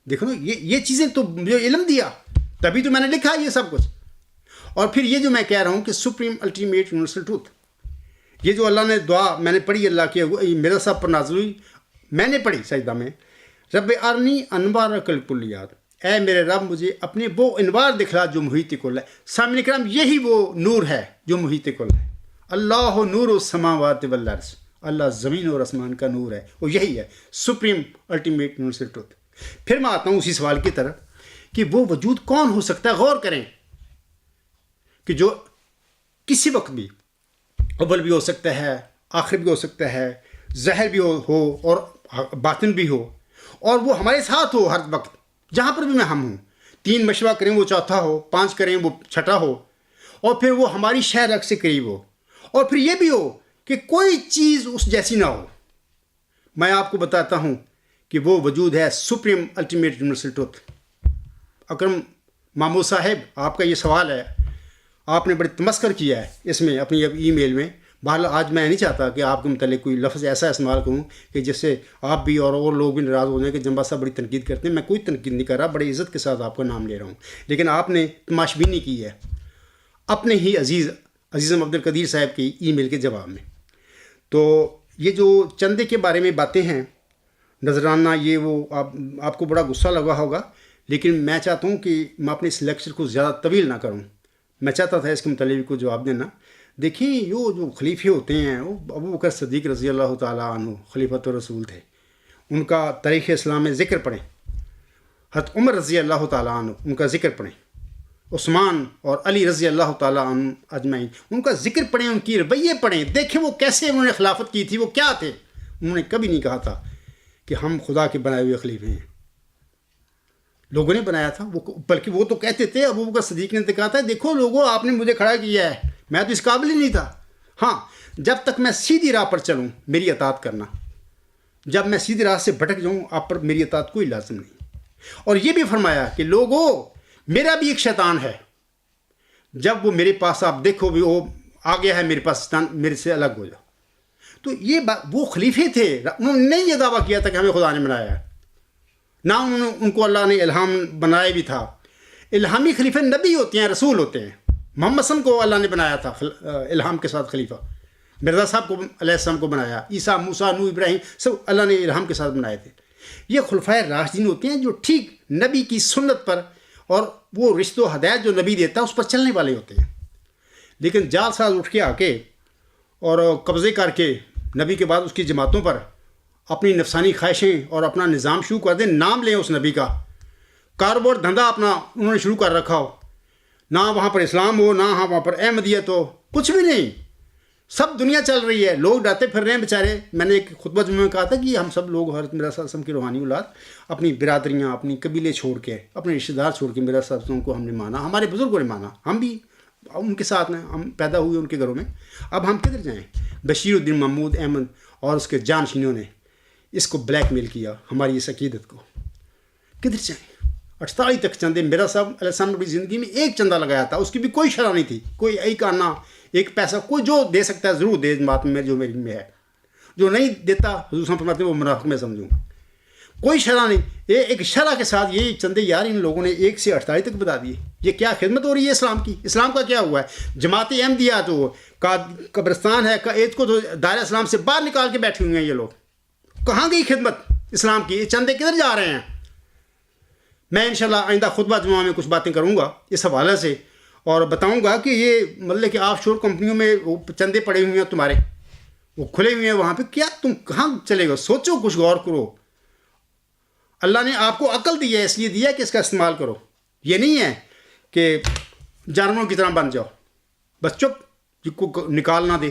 دیکھو نا, یہ چیزیں تو مجھے علم دیا, تبھی تو میں نے لکھا یہ سب کچھ. اور پھر یہ جو میں کہہ رہا ہوں کہ سپریم الٹیمیٹ یونیورسل ٹروتھ، یہ جو اللہ نے دعا میں نے پڑھی اللہ کی مرزا صاحب پر نازل ہوئی، میں نے پڑھی سجدہ میں، رب ارنی انوار کلیات، اے میرے رب مجھے اپنے وہ انوار دکھلا جو محیط کل ہے۔ سامعین کرام، یہی وہ نور ہے جو محیط کل ہے۔ اللہ نور السماوات والارض، اللہ زمین اور آسمان کا نور ہے، وہ یہی ہے سپریم الٹیمیٹ یونیورسل ٹروتھ۔ پھر میں آتا ہوں اسی سوال کی طرف کہ وہ وجود کون ہو سکتا ہے۔ غور کریں کہ جو کسی وقت بھی اول بھی ہو سکتا ہے، آخر بھی ہو سکتا ہے، ظاہر بھی ہو اور باطن بھی ہو، اور وہ ہمارے ساتھ ہو ہر وقت جہاں پر بھی میں ہم ہوں۔ 3 مشورہ کریں وہ چوتھا ہو، 5 کریں وہ چھٹا ہو، اور پھر وہ ہماری شہ رگ سے قریب ہو، اور پھر یہ بھی ہو کہ کوئی چیز اس جیسی نہ ہو۔ میں آپ کو بتاتا ہوں کہ وہ وجود ہے سپریم الٹیمیٹ یونیورسل ٹروتھ۔ اکرم مامو صاحب، آپ کا یہ سوال ہے، آپ نے بڑی تمسکر کیا ہے اس میں اپنی ای میل میں۔ بہرحال آج میں نہیں چاہتا کہ آپ کے متعلق کوئی لفظ ایسا استعمال کروں کہ جس سے آپ بھی اور لوگ بھی ناراض ہو جائیں کہ جنبا صاحب بڑی تنقید کرتے ہیں۔ میں کوئی تنقید نہیں کر رہا، بڑی عزت کے ساتھ آپ کا نام لے رہا ہوں، لیکن آپ نے تماش بینی کی ہے اپنے ہی عزیزم عبد القدیر صاحب کی ای میل کے جواب میں۔ تو یہ جو چندے کے بارے میں باتیں ہیں نذرانہ، یہ وہ آپ کو بڑا غصہ لگا ہوگا، لیکن میں چاہتا ہوں کہ میں اپنے اس لیکچر کو زیادہ طویل نہ کروں۔ میں چاہتا تھا اس کے متعلق کو جواب دینا۔ دیکھیں، جو خلیفے ہوتے ہیں وہ ابو بکر صدیق رضی اللہ تعالیٰ عنہ خلیفۃ الرسول تھے، ان کا تاریخ اسلام میں ذکر پڑھیں۔ حضرت عمر رضی اللہ تعالیٰ عنہ، ان کا ذکر پڑھیں۔ عثمان اور علی رضی اللہ تعالیٰ عنہ اجمعین، ان کا ذکر پڑھیں، ان کی رویے پڑھیں، دیکھیں وہ کیسے انہوں نے خلافت کی تھی، وہ کیا تھے۔ انہوں نے کبھی نہیں کہا تھا کہ ہم خدا کے بنائے ہوئے خلیفے ہیں، لوگوں نے بنایا تھا وہ، بلکہ وہ تو کہتے تھے، ابو بکر صدیق نے تو کہا تھا دیکھو لوگوں آپ نے مجھے کھڑا کیا ہے، میں تو اس قابل ہی نہیں تھا۔ ہاں، جب تک میں سیدھی راہ پر چلوں میری اطاعت کرنا، جب میں سیدھی راہ سے بھٹک جاؤں آپ پر میری اطاعت کوئی لازم نہیں۔ اور یہ بھی فرمایا کہ لوگوں میرا بھی ایک شیطان ہے، جب وہ میرے پاس آپ دیکھو بھی وہ آ گیا ہے میرے پاس، میرے سے الگ ہو جاؤ۔ تو یہ وہ خلیفے تھے، انہوں نے نہیں یہ دعویٰ کیا تھا کہ ہمیں خدا نے بنایا ہے، نہ ان کو اللہ نے الہام بنایا بھی تھا۔ الہامی خلیفے نبی ہوتے ہیں، رسول ہوتے ہیں۔ محمد صلی اللہ علیہ وسلم کو اللہ نے بنایا تھا الہام کے ساتھ خلیفہ، مرزا صاحب کو علیہ السلام کو بنایا، عیسیٰ، موسیٰ، نوح، ابراہیم، سب اللہ نے الہام کے ساتھ بنائے تھے۔ یہ خلفائے راشدین ہوتے ہیں جو ٹھیک نبی کی سنت پر اور وہ رشت و ہدایت جو نبی دیتا ہے اس پر چلنے والے ہوتے ہیں۔ لیکن جال ساز اٹھ کے آ کے اور قبضے کر کے نبی کے بعد اس کی جماعتوں پر اپنی نفسانی خواہشیں اور اپنا نظام شروع کر دیں، نام لیں اس نبی کا، کاروبار دھندا اپنا انہوں نے شروع کر رکھا ہو، نہ وہاں پر اسلام ہو، نہ وہاں پر احمدیت ہو، کچھ بھی نہیں، سب دنیا چل رہی ہے، لوگ ڈاتے پھر رہے ہیں بیچارے۔ میں نے ایک خطبہ جمعہ میں کہا تھا کہ ہم سب لوگ حضرت مرزا صلی اللہ علیہ وسلم کی روحانی اولاد اپنی برادریاں، اپنی قبیلے چھوڑ کے، اپنے رشتہ دار چھوڑ کے مرزا صلی اللہ علیہ وسلم کو ہم نے مانا، ہمارے بزرگوں نے مانا، ہم بھی ان کے ساتھ ہیں، ہم پیدا ہوئے ان کے گھروں میں۔ اب ہم کدھر جائیں؟ بشیر الدین محمود احمد اور اس کے جانشینوں نے اس کو بلیک میل کیا، ہماری اس عقیدت کو، کدھر جائیں؟ 48 تک چندے، میرا صاحب علیہ السلام نے اپنی زندگی میں ایک چندہ لگایا تھا، اس کی بھی کوئی شرح نہیں تھی، کوئی ایک آنا ایک پیسہ، کوئی جو دے سکتا ہے ضرور دے، بات میں جو میری میں ہے، جو نہیں دیتا حضور صلی اللہ علیہ وسلم فرماتے ہیں وہ منافق میں سمجھوں گا، کوئی شرح نہیں۔ ایک شرح کے ساتھ یہ چندے یار ان لوگوں نے 1 سے 48 تک بتا دیے۔ یہ کیا خدمت ہو رہی ہے اسلام کی؟ اسلام کا کیا ہوا ہے؟ جماعت احمدیہ تو قبرستان ہے، اس کو تو دائرہ اسلام سے باہر نکال کے بیٹھے ہوئے ہیں یہ لوگ۔ کہاں گئی خدمت اسلام کی؟ یہ چندے کدھر جا رہے ہیں؟ میں انشاءاللہ آئندہ خطبہ جمعہ میں کچھ باتیں کروں گا اس حوالے سے، اور بتاؤں گا کہ یہ مطلب کہ آف شور کمپنیوں میں وہ چندے پڑے ہوئے ہیں تمہارے، وہ کھلے ہوئے ہیں وہاں پہ، کیا تم کہاں چلے گا؟ سوچو، کچھ غور کرو۔ اللہ نے آپ کو عقل دی ہے، اس لیے دیا کہ اس کا استعمال کرو۔ یہ نہیں ہے کہ جانوروں کی طرح بن جاؤ، بس چپ، کو نکال نہ دے،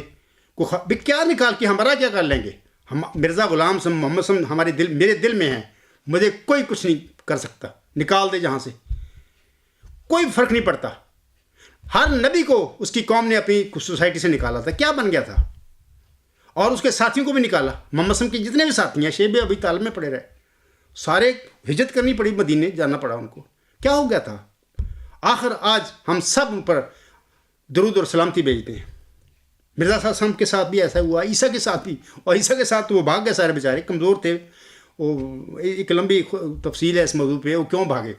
کیا نکال کے ہمارا کیا کر لیں گے؟ ہم مرزا غلام صلی محمد صلی ہمارے دل، میرے دل میں ہیں، مجھے کوئی کچھ نہیں کر سکتا، نکال دے جہاں سے، کوئی فرق نہیں پڑتا۔ ہر نبی کو اس کی قوم نے اپنی سوسائٹی سے نکالا تھا، کیا بن گیا تھا؟ اور اس کے ساتھیوں کو بھی نکالا۔ محمد صلی کے جتنے بھی ساتھی ہیں، شیب ابی طالب میں پڑے رہے، سارے ہجرت کرنی پڑی، مدینے جانا پڑا ان کو، کیا ہو گیا تھا؟ آخر آج ہم سب ان پر درود اور سلامتی بھیجتے ہیں۔ مرزا صلی اللہ علیہ وسلم کے ساتھ بھی ایسا ہوا، عیسیٰ کے ساتھ بھی، اور عیسیٰ کے ساتھ تو وہ بھاگ گئے سارے بیچارے، کمزور تھے وہ، ایک لمبی تفصیل ہے اس موضوع پہ وہ کیوں بھاگے۔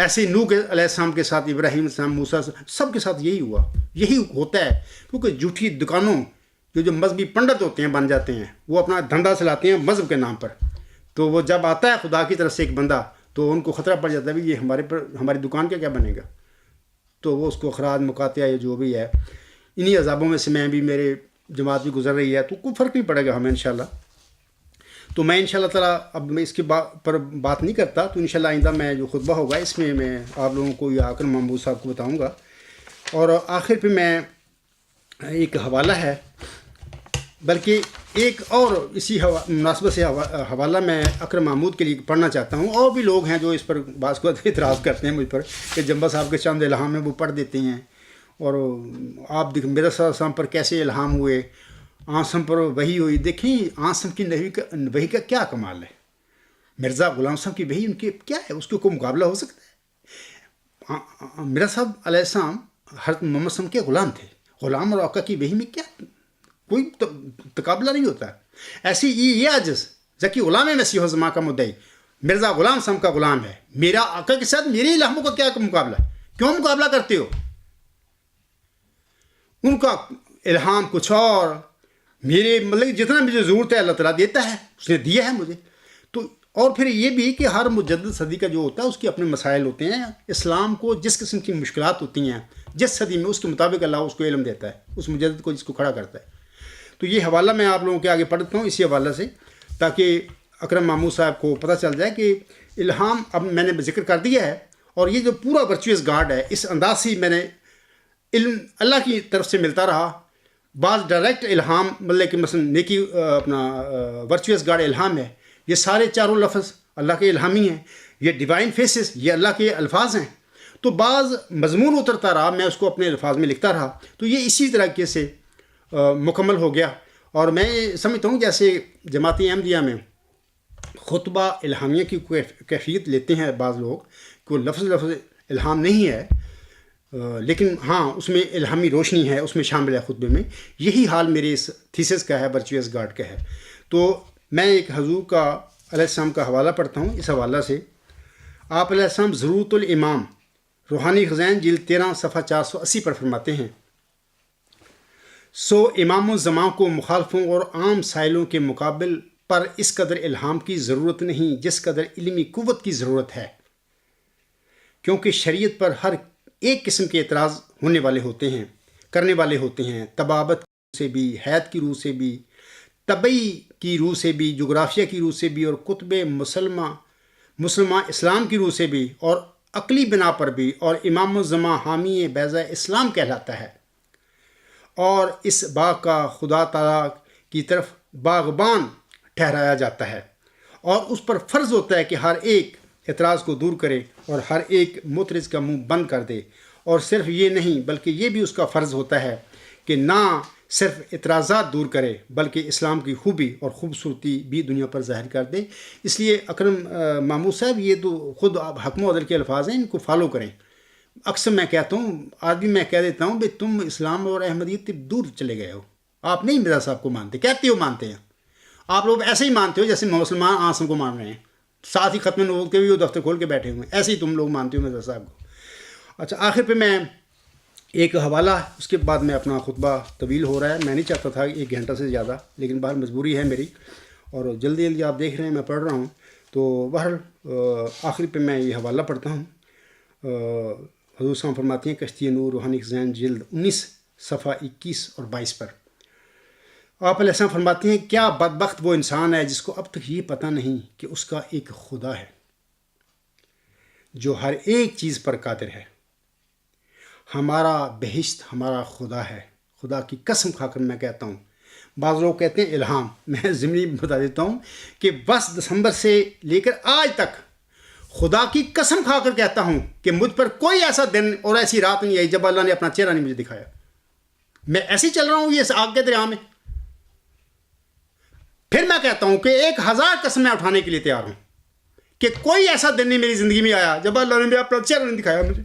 ایسے نوح کے علیہ السلام کے ساتھ، ابراہیم علیہ السلام، موسیٰ، سب کے ساتھ یہی ہوا، یہی ہوتا ہے. کیونکہ جھوٹی دکانوں جو مذہبی پنڈت ہوتے ہیں بن جاتے ہیں، وہ اپنا دھندا چلاتے ہیں مذہب کے نام پر. تو وہ جب آتا ہے خدا کی طرف سے ایک بندہ تو ان کو خطرہ پڑ جاتا ہے بھی یہ ہماری دکان کا کیا بنے گا. تو وہ اس کو اخراج مقاطع یا جو بھی ہے، انہی عذابوں میں سے میں بھی، میرے جماعت بھی گزر رہی ہے، تو کوئی فرق نہیں پڑے گا ہمیں انشاءاللہ. تو میں انشاءاللہ تعالیٰ اب میں اس کے پر بات نہیں کرتا. تو انشاءاللہ آئندہ میں جو خطبہ ہوگا اس میں آپ لوگوں کو یا اکرم محمود صاحب کو بتاؤں گا. اور آخر پہ میں ایک حوالہ ہے، بلکہ ایک اور اسی مناسبت سے حوالہ میں اکرم محمود کے لیے پڑھنا چاہتا ہوں. اور بھی لوگ ہیں جو اس پر بعض کو اعتراض کرتے ہیں مجھ پر کہ جمبا صاحب کے چند الہام ہیں وہ پڑھ دیتے ہیں، اور آپ دیکھ میرا السلام پر کیسے الہام ہوئے، عاصم پر وحی ہوئی. دیکھیں عاصم کی وحی کا کیا کمال ہے، مرزا غلام صاحب کی وحی ان کے کیا ہے، اس کے کوئی مقابلہ ہو سکتا ہے؟ مرزا صاحب علیہ السلام حضرت محمد صلی اللہ علیہ وسلم کے غلام تھے. غلام اور آقا کی وحی میں کیا کوئی تقابلہ نہیں ہوتا. ایسی یہ عجز ذکی غلام مسیح الزماں کا مدعی مرزا غلام صاحب کا غلام ہے، میرا آقا کے ساتھ میرے الہاموں کا کیا مقابلہ ہے؟ کیوں مقابلہ کرتے ہو؟ ان کا الہام کچھ اور، میرے مطلب جتنا مجھے ضرورت ہے اللہ تعالیٰ دیتا ہے، اس نے دیا ہے مجھے. تو اور پھر یہ بھی کہ ہر مجدد صدی کا جو ہوتا ہے اس کے اپنے مسائل ہوتے ہیں. اسلام کو جس قسم کی مشکلات ہوتی ہیں جس صدی میں، اس کے مطابق اللہ اس کو علم دیتا ہے، اس مجدد کو جس کو کھڑا کرتا ہے. تو یہ حوالہ میں آپ لوگوں کے آگے پڑھتا ہوں اسی حوالہ سے، تاکہ اکرم محمود صاحب کو پتہ چل جائے کہ الہام اب میں نے ذکر کر دیا ہے. اور یہ جو پورا ورچوئس گارڈ ہے، اس انداز سے میں نے علم اللہ کی طرف سے ملتا رہا. بعض ڈائریکٹ الہام مطلب کہ مثلا نیکی اپنا ورچوئس گارڈ الہام ہے، یہ سارے چاروں لفظ اللہ کے الہامی ہیں. یہ ڈیوائن فیسز یہ اللہ کے الفاظ ہیں. تو بعض مضمون اترتا رہا، میں اس کو اپنے الفاظ میں لکھتا رہا. تو یہ اسی طریقے سے مکمل ہو گیا. اور میں سمجھتا ہوں جیسے جماعت احمدیہ میں خطبہ الہامیہ کی کیفیت لیتے ہیں بعض لوگ کہ وہ لفظ الہام نہیں ہے، لیکن ہاں اس میں الہامی روشنی ہے، اس میں شامل ہے خطبے میں. یہی حال میرے اس تھیسس کا ہے، ورچوئس گارڈ کا ہے. تو میں ایک حضور کا علیہ السلام کا حوالہ پڑھتا ہوں. اس حوالہ سے آپ علیہ السلام ضرورت الامام روحانی خزائن جلد 13 صفحہ 480 پر فرماتے ہیں: سو امام الزماں کو مخالفوں اور عام سائلوں کے مقابل پر اس قدر الہام کی ضرورت نہیں جس قدر علمی قوت کی ضرورت ہے، کیونکہ شریعت پر ہر ایک قسم کے اعتراض ہونے والے ہوتے ہیں، کرنے والے ہوتے ہیں، طبابت کی روح سے بھی، حیات کی روح سے بھی، طبعی کی روح سے بھی، جغرافیہ کی روح سے بھی، اور کتب مسلمہ اسلام کی روح سے بھی، اور عقلی بنا پر بھی. اور امام الزماں حامی بیضہ اسلام کہلاتا ہے، اور اس باغ کا خدا تعالیٰ کی طرف باغبان ٹھہرایا جاتا ہے. اور اس پر فرض ہوتا ہے کہ ہر ایک اعتراض کو دور کرے اور ہر ایک معترض کا منہ بند کر دے. اور صرف یہ نہیں بلکہ یہ بھی اس کا فرض ہوتا ہے کہ نہ صرف اعتراضات دور کرے بلکہ اسلام کی خوبی اور خوبصورتی بھی دنیا پر ظاہر کر دے. اس لیے اکرم محمود صاحب یہ تو خود حکم و عدل کے الفاظ ہیں، ان کو فالو کریں. اکثر میں کہتا ہوں، آدمی میں کہہ دیتا ہوں بھائی تم اسلام اور احمدیت سے دور چلے گئے ہو، آپ نہیں مرزا صاحب کو مانتے، کہتے ہو مانتے ہیں. آپ لوگ ایسے ہی مانتے ہو جیسے مسلمان عاصم کو مان رہے ہیں، ساتھ ہی ختم نبوت کے بھی وہ دفتر کھول کے بیٹھے ہوئے ہیں، ایسے ہی تم لوگ مانتے ہو مرزا صاحب کو. اچھا، آخر پہ میں ایک حوالہ، اس کے بعد میں اپنا خطبہ طویل ہو رہا ہے، میں نہیں چاہتا تھا 1 گھنٹہ سے زیادہ، لیکن باہر مجبوری ہے میری، اور جلدی جلدی آپ دیکھ رہے ہیں میں پڑھ رہا ہوں. تو بہرحال آخر پہ میں یہ حوالہ پڑھتا ہوں. حضور صاحب فرماتے ہیں کشتی نور روحانی خزائن جلد 19 صفحہ 21 اور 22 پر. آپ علیہ السلام فرماتے ہیں کیا بدبخت وہ انسان ہے جس کو اب تک یہ پتہ نہیں کہ اس کا ایک خدا ہے جو ہر ایک چیز پر قادر ہے. ہمارا بہشت ہمارا خدا ہے. خدا کی قسم کھا کر میں کہتا ہوں، بعض لوگ کہتے ہیں الہام، میں ضمنی بتا دیتا ہوں کہ 10 دسمبر سے لے کر آج تک خدا کی قسم کھا کر کہتا ہوں کہ مجھ پر کوئی ایسا دن اور ایسی رات نہیں آئی جب اللہ نے اپنا چہرہ نہیں مجھے دکھایا. میں ایسے ہی چل رہا ہوں یہ آگ کے دریا میں. پھر میں کہتا ہوں کہ 1000 قسمیں اٹھانے کے لیے تیار ہوں کہ کوئی ایسا دن نہیں میری زندگی میں آیا جب اللہ نے اپنا چہرہ نہیں دکھایا مجھے.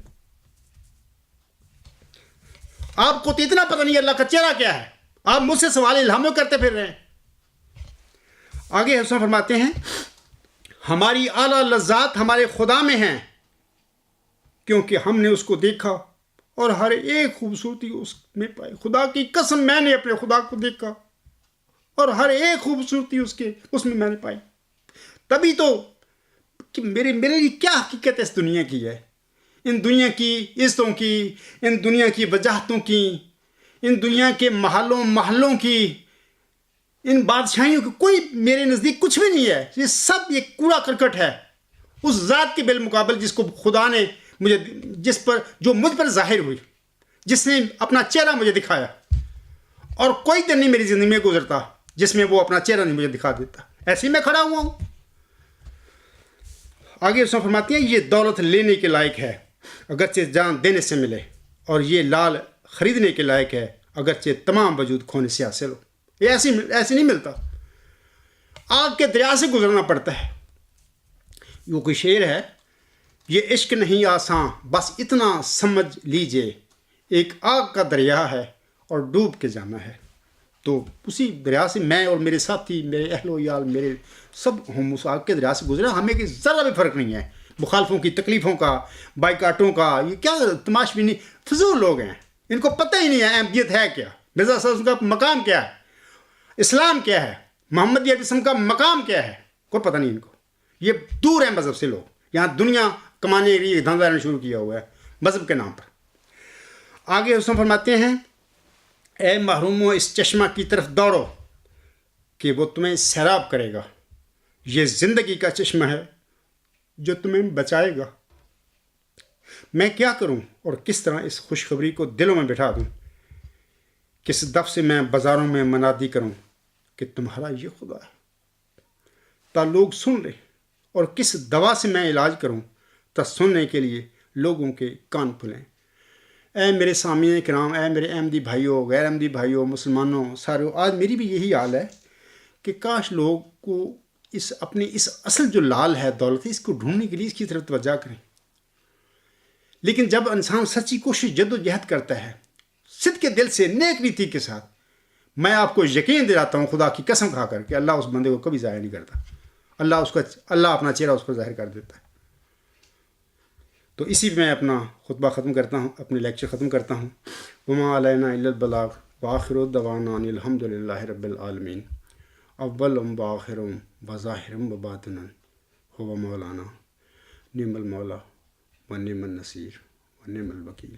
آپ کو تو اتنا پتہ نہیں اللہ کا چہرہ کیا ہے، آپ مجھ سے سوال الہام کرتے پھر رہے ہیں. آگے حسن فرماتے ہیں ہماری اعلیٰ لذات ہمارے خدا میں ہیں کیونکہ ہم نے اس کو دیکھا اور ہر ایک خوبصورتی اس میں پائی. خدا کی قسم میں نے اپنے خدا کو دیکھا اور ہر ایک خوبصورتی اس میں نے پائی. تبھی تو کہ میرے لیے کیا حقیقت اس دنیا کی ہے، ان دنیا کی عزتوں کی، ان دنیا کی وجاہتوں کی، ان دنیا کے محلوں کی، ان بادشاہیوں کی کوئی میرے نزدیک کچھ بھی نہیں ہے. یہ سب یہ کوڑا کرکٹ ہے اس ذات کے بالمقابل جس کو خدا نے مجھے، جو مجھ پر ظاہر ہوئی، جس نے اپنا چہرہ مجھے دکھایا. اور کوئی دن نہیں میری زندگی میں گزرتا جس میں وہ اپنا چہرہ نہیں مجھے دکھا دیتا. ایسے ہی میں کھڑا ہوا ہوں. آگے اس میں فرماتی ہیں یہ دولت لینے کے لائق ہے اگرچہ جان دینے سے ملے، اور یہ لال خریدنے کے لائق ہے اگرچہ تمام وجود کھونے سے حاصل ہو. یہ ایسے نہیں ملتا، آگ کے دریا سے گزرنا پڑتا ہے. یہ کوئی شعر ہے، یہ عشق نہیں آساں بس اتنا سمجھ لیجئے، ایک آگ کا دریا ہے اور ڈوب کے جانا ہے. تو اسی دریا سے میں اور میرے ساتھی، میرے اہل و عیال، میرے سب ہم اس آگ کے دریا سے گزرے. ہمیں کہ ذرا بھی فرق نہیں ہے مخالفوں کی تکلیفوں کا، بائیکاٹوں کا. یہ کیا تماش بھی نہیں، فضول لوگ ہیں، ان کو پتہ ہی نہیں ہے احمدیت ہے کیا، مرزا صاحب کا مقام کیا ہے، اسلام کیا ہے، محمد اسلام کا مقام کیا ہے، کوئی پتہ نہیں ان کو. یہ دور ہیں مذہب سے لوگ. یہاں دنیا کمانے کے لیے دھندا شروع کیا ہوا ہے مذہب کے نام پر. آگے اس میں فرماتے ہیں اے محرومو اس چشمہ کی طرف دوڑو کہ وہ تمہیں سیراب کرے گا. یہ زندگی کا چشمہ ہے جو تمہیں بچائے گا. میں کیا کروں اور کس طرح اس خوشخبری کو دلوں میں بٹھا دوں؟ کس دف سے میں بازاروں میں منادی کروں کہ تمہارا یہ خدا ہے تا لوگ سن لیں، اور کس دوا سے میں علاج کروں تا سننے کے لیے لوگوں کے کان کھلیں. اے میرے سامعین کرام، اے میرے احمدی بھائیوں، غیر احمدی بھائیوں، مسلمانوں ساروں، آج میری بھی یہی حال ہے کہ کاش لوگ کو اپنی اس اصل جو لال ہے دولت ہے، اس کو ڈھونڈنے کے لیے اس کی طرف توجہ کریں. لیکن جب انسان سچی کوشش جد و جہد کرتا ہے صدق کے دل سے نیک نیتی کے ساتھ، میں آپ کو یقین دلاتا ہوں خدا کی قسم کھا کر کہ اللہ اس بندے کو کبھی ضائع نہیں کرتا. اللہ اپنا چہرہ اس پر ظاہر کر دیتا ہے. تو اسی پہ میں اپنا خطبہ ختم کرتا ہوں، اپنے لیکچر ختم کرتا ہوں. وما علینا الا البلاغ وآخر دعوانا ان الحمد للہ رب العالمین. اول وآخر وظاہر وباطن هو مولانا نعم المولا ونعم النصیر ونعم الوکیل.